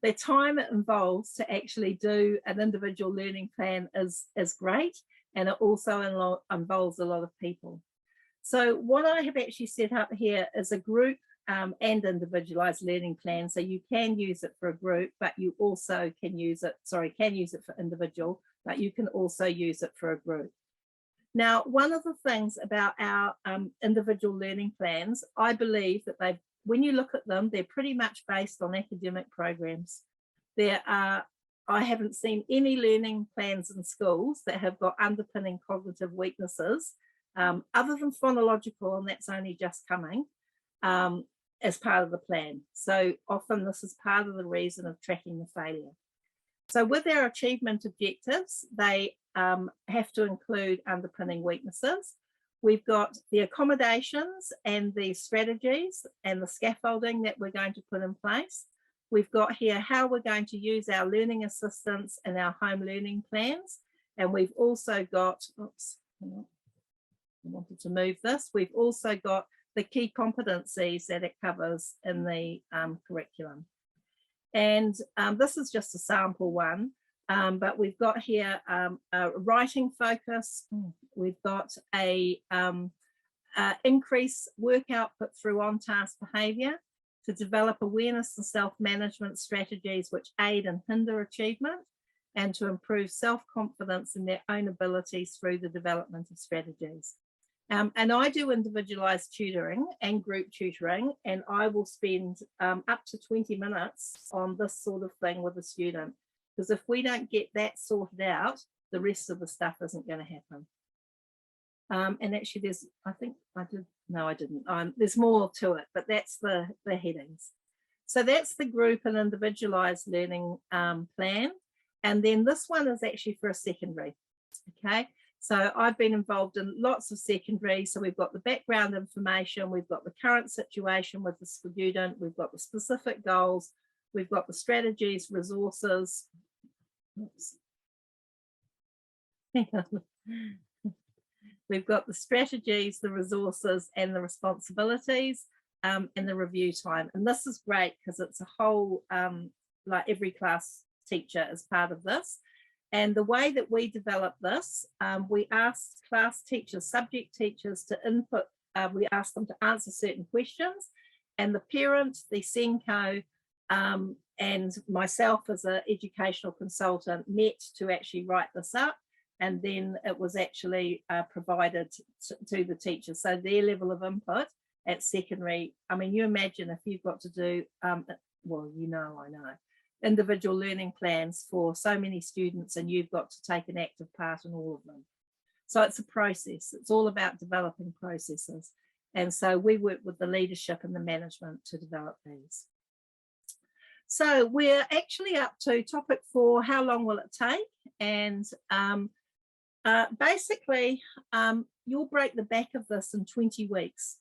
The time it involves to actually do an individual learning plan is great, and it also involves a lot of people. So what I have actually set up here is a group and individualized learning plan. So you can use it for a group, but you also can use it, can use it for individual, but you can also use it for a group. Now, one of the things about our individual learning plans, I believe that when you look at them, they're pretty much based on academic programs. I haven't seen any learning plans in schools that have got underpinning cognitive weaknesses, other than phonological, and that's only just coming, as part of the plan. So often this is part of the reason of tracking the failure. So with our achievement objectives, they have to include underpinning weaknesses. We've got the accommodations and the strategies and the scaffolding that we're going to put in place. We've got here how we're going to use our learning assistants and our home learning plans. And we've also got, oops, hang on, I wanted to move this. We've also got the key competencies that it covers in the curriculum. And this is just a sample one. But we've got here a writing focus. We've got a increase work output through on-task behaviour to develop awareness and self-management strategies which aid and hinder achievement, and to improve self-confidence in their own abilities through the development of strategies. And I do individualised tutoring and group tutoring, and I will spend up to 20 minutes on this sort of thing with a student. Because if we don't get that sorted out, the rest of the stuff isn't going to happen. And actually there's, I think I did, no, I didn't. There's more to it, but that's the headings. So that's the group and individualized learning plan. And then this one is actually for a secondary. Okay, So I've been involved in lots of secondary. So we've got the background information, we've got the current situation with the student, we've got the specific goals, we've got the strategies, resources. Oops. Hang on. We've got the strategies, the resources, and the responsibilities, and the review time. And this is great because it's a whole, like every class teacher is part of this. And the way that we develop this, we ask class teachers, subject teachers to input, we ask them to answer certain questions, and the parent, the SENCO, and myself as an educational consultant met to actually write this up. And then it was actually provided to the teachers. So their level of input at secondary, I mean, you imagine if you've got to do, well, you know, I know, individual learning plans for so many students, and you've got to take an active part in all of them. So it's a process. It's all about developing processes. And so we work with the leadership and the management to develop these. So we're actually up to topic 4, how long will it take? And basically, you'll break the back of this in 20 weeks.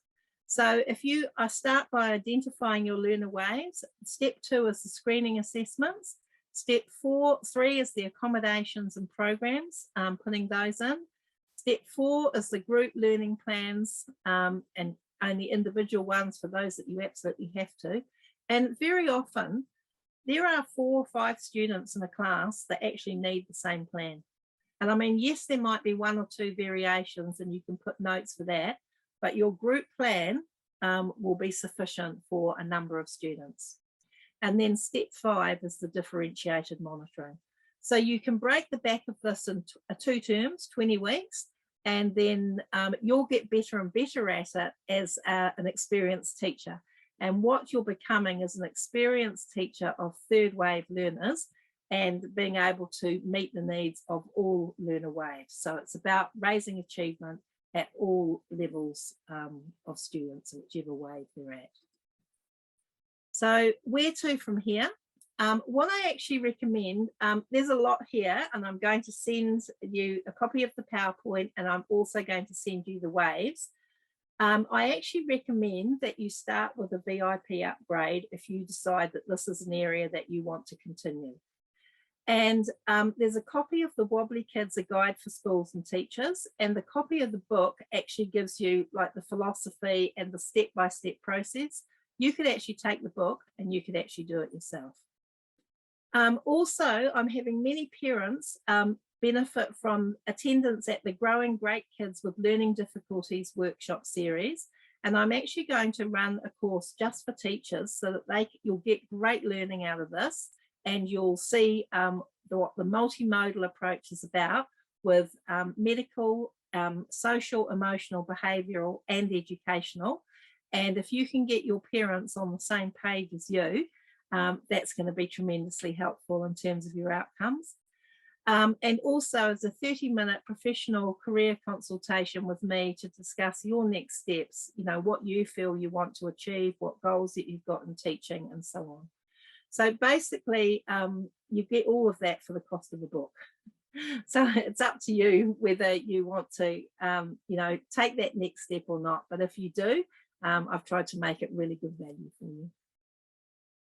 So if you start by identifying your learner waves, step 2 is the screening assessments. Step 3 is the accommodations and programs, putting those in. Step 4 is the group learning plans, and only individual ones for those that you absolutely have to. And very often, there are 4 or 5 students in a class that actually need the same plan. And I mean, yes, there might be 1 or 2 variations and you can put notes for that, but your group plan will be sufficient for a number of students. And then step 5 is the differentiated monitoring. So you can break the back of this in 2 terms, 20 weeks, and then you'll get better and better at it as an experienced teacher. And what you're becoming is an experienced teacher of third wave learners and being able to meet the needs of all learner waves. So it's about raising achievement at all levels of students, whichever wave they're at. So where to from here? What I actually recommend, there's a lot here, and I'm going to send you a copy of the PowerPoint, and I'm also going to send you the waves. I actually recommend that you start with a VIP upgrade if you decide that this is an area that you want to continue. And there's a copy of the Wobbly Kids, A Guide for Schools and Teachers, and the copy of the book actually gives you like the philosophy and the step-by-step process. You could actually take the book and you could actually do it yourself. Also, I'm having many parents benefit from attendance at the Growing Great Kids with Learning Difficulties workshop series. And I'm actually going to run a course just for teachers so that you'll get great learning out of this. And you'll see what the multimodal approach is about with medical, social, emotional, behavioural and educational. And if you can get your parents on the same page as you, that's going to be tremendously helpful in terms of your outcomes. And also as a 30-minute professional career consultation with me to discuss your next steps, you know, what you feel you want to achieve, what goals that you've got in teaching and so on. So basically, you get all of that for the cost of the book. So it's up to you whether you want to, you know, take that next step or not. But if you do, I've tried to make it really good value for you.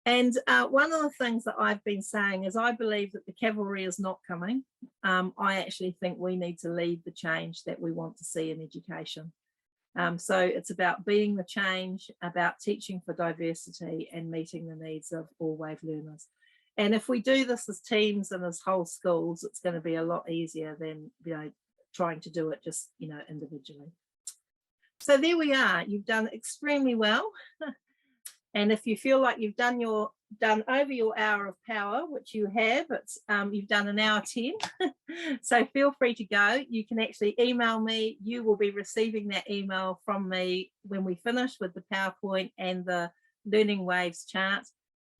And one of the things that I've been saying is I believe that the cavalry is not coming. I actually think we need to lead the change that we want to see in education. So it's about being the change, about teaching for diversity and meeting the needs of all wave learners. And if we do this as teams and as whole schools, it's going to be a lot easier than, you know, trying to do it just, you know, individually. So there we are. You've done extremely well. And if you feel like you've done over your hour of power, which you have, it's you've done an hour 10. So feel free to go. You can actually email me. You will be receiving that email from me when we finish with the PowerPoint and the Learning Waves chart.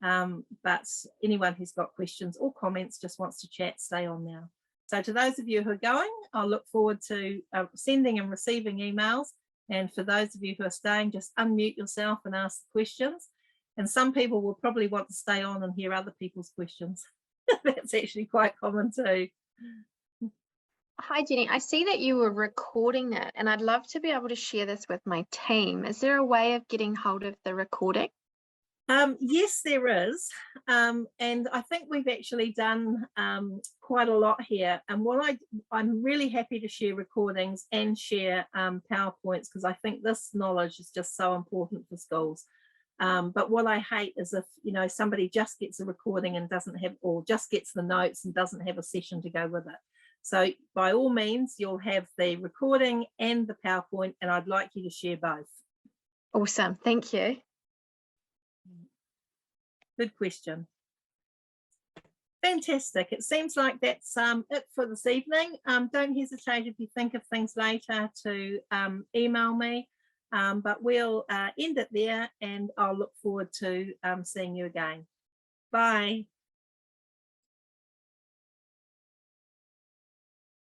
But anyone who's got questions or comments, just wants to chat, stay on now. So to those of you who are going, I'll look forward to sending and receiving emails. And for those of you who are staying, just unmute yourself and ask the questions. And some people will probably want to stay on and hear other people's questions. That's actually quite common too. Hi, Jenny. I see that you were recording it, and I'd love to be able to share this with my team. Is there a way of getting hold of the recording? Yes, there is. And I think we've actually done quite a lot here. And I'm really happy to share recordings and share PowerPoints, because I think this knowledge is just so important for schools. But what I hate is if, you know, somebody just gets a recording and doesn't have, or just gets the notes and doesn't have a session to go with it. So by all means, you'll have the recording and the PowerPoint, and I'd like you to share both. Awesome. Thank you. Good question. Fantastic. It seems like that's it for this evening. Don't hesitate, if you think of things later, to email me, but we'll end it there, and I'll look forward to seeing you again. Bye.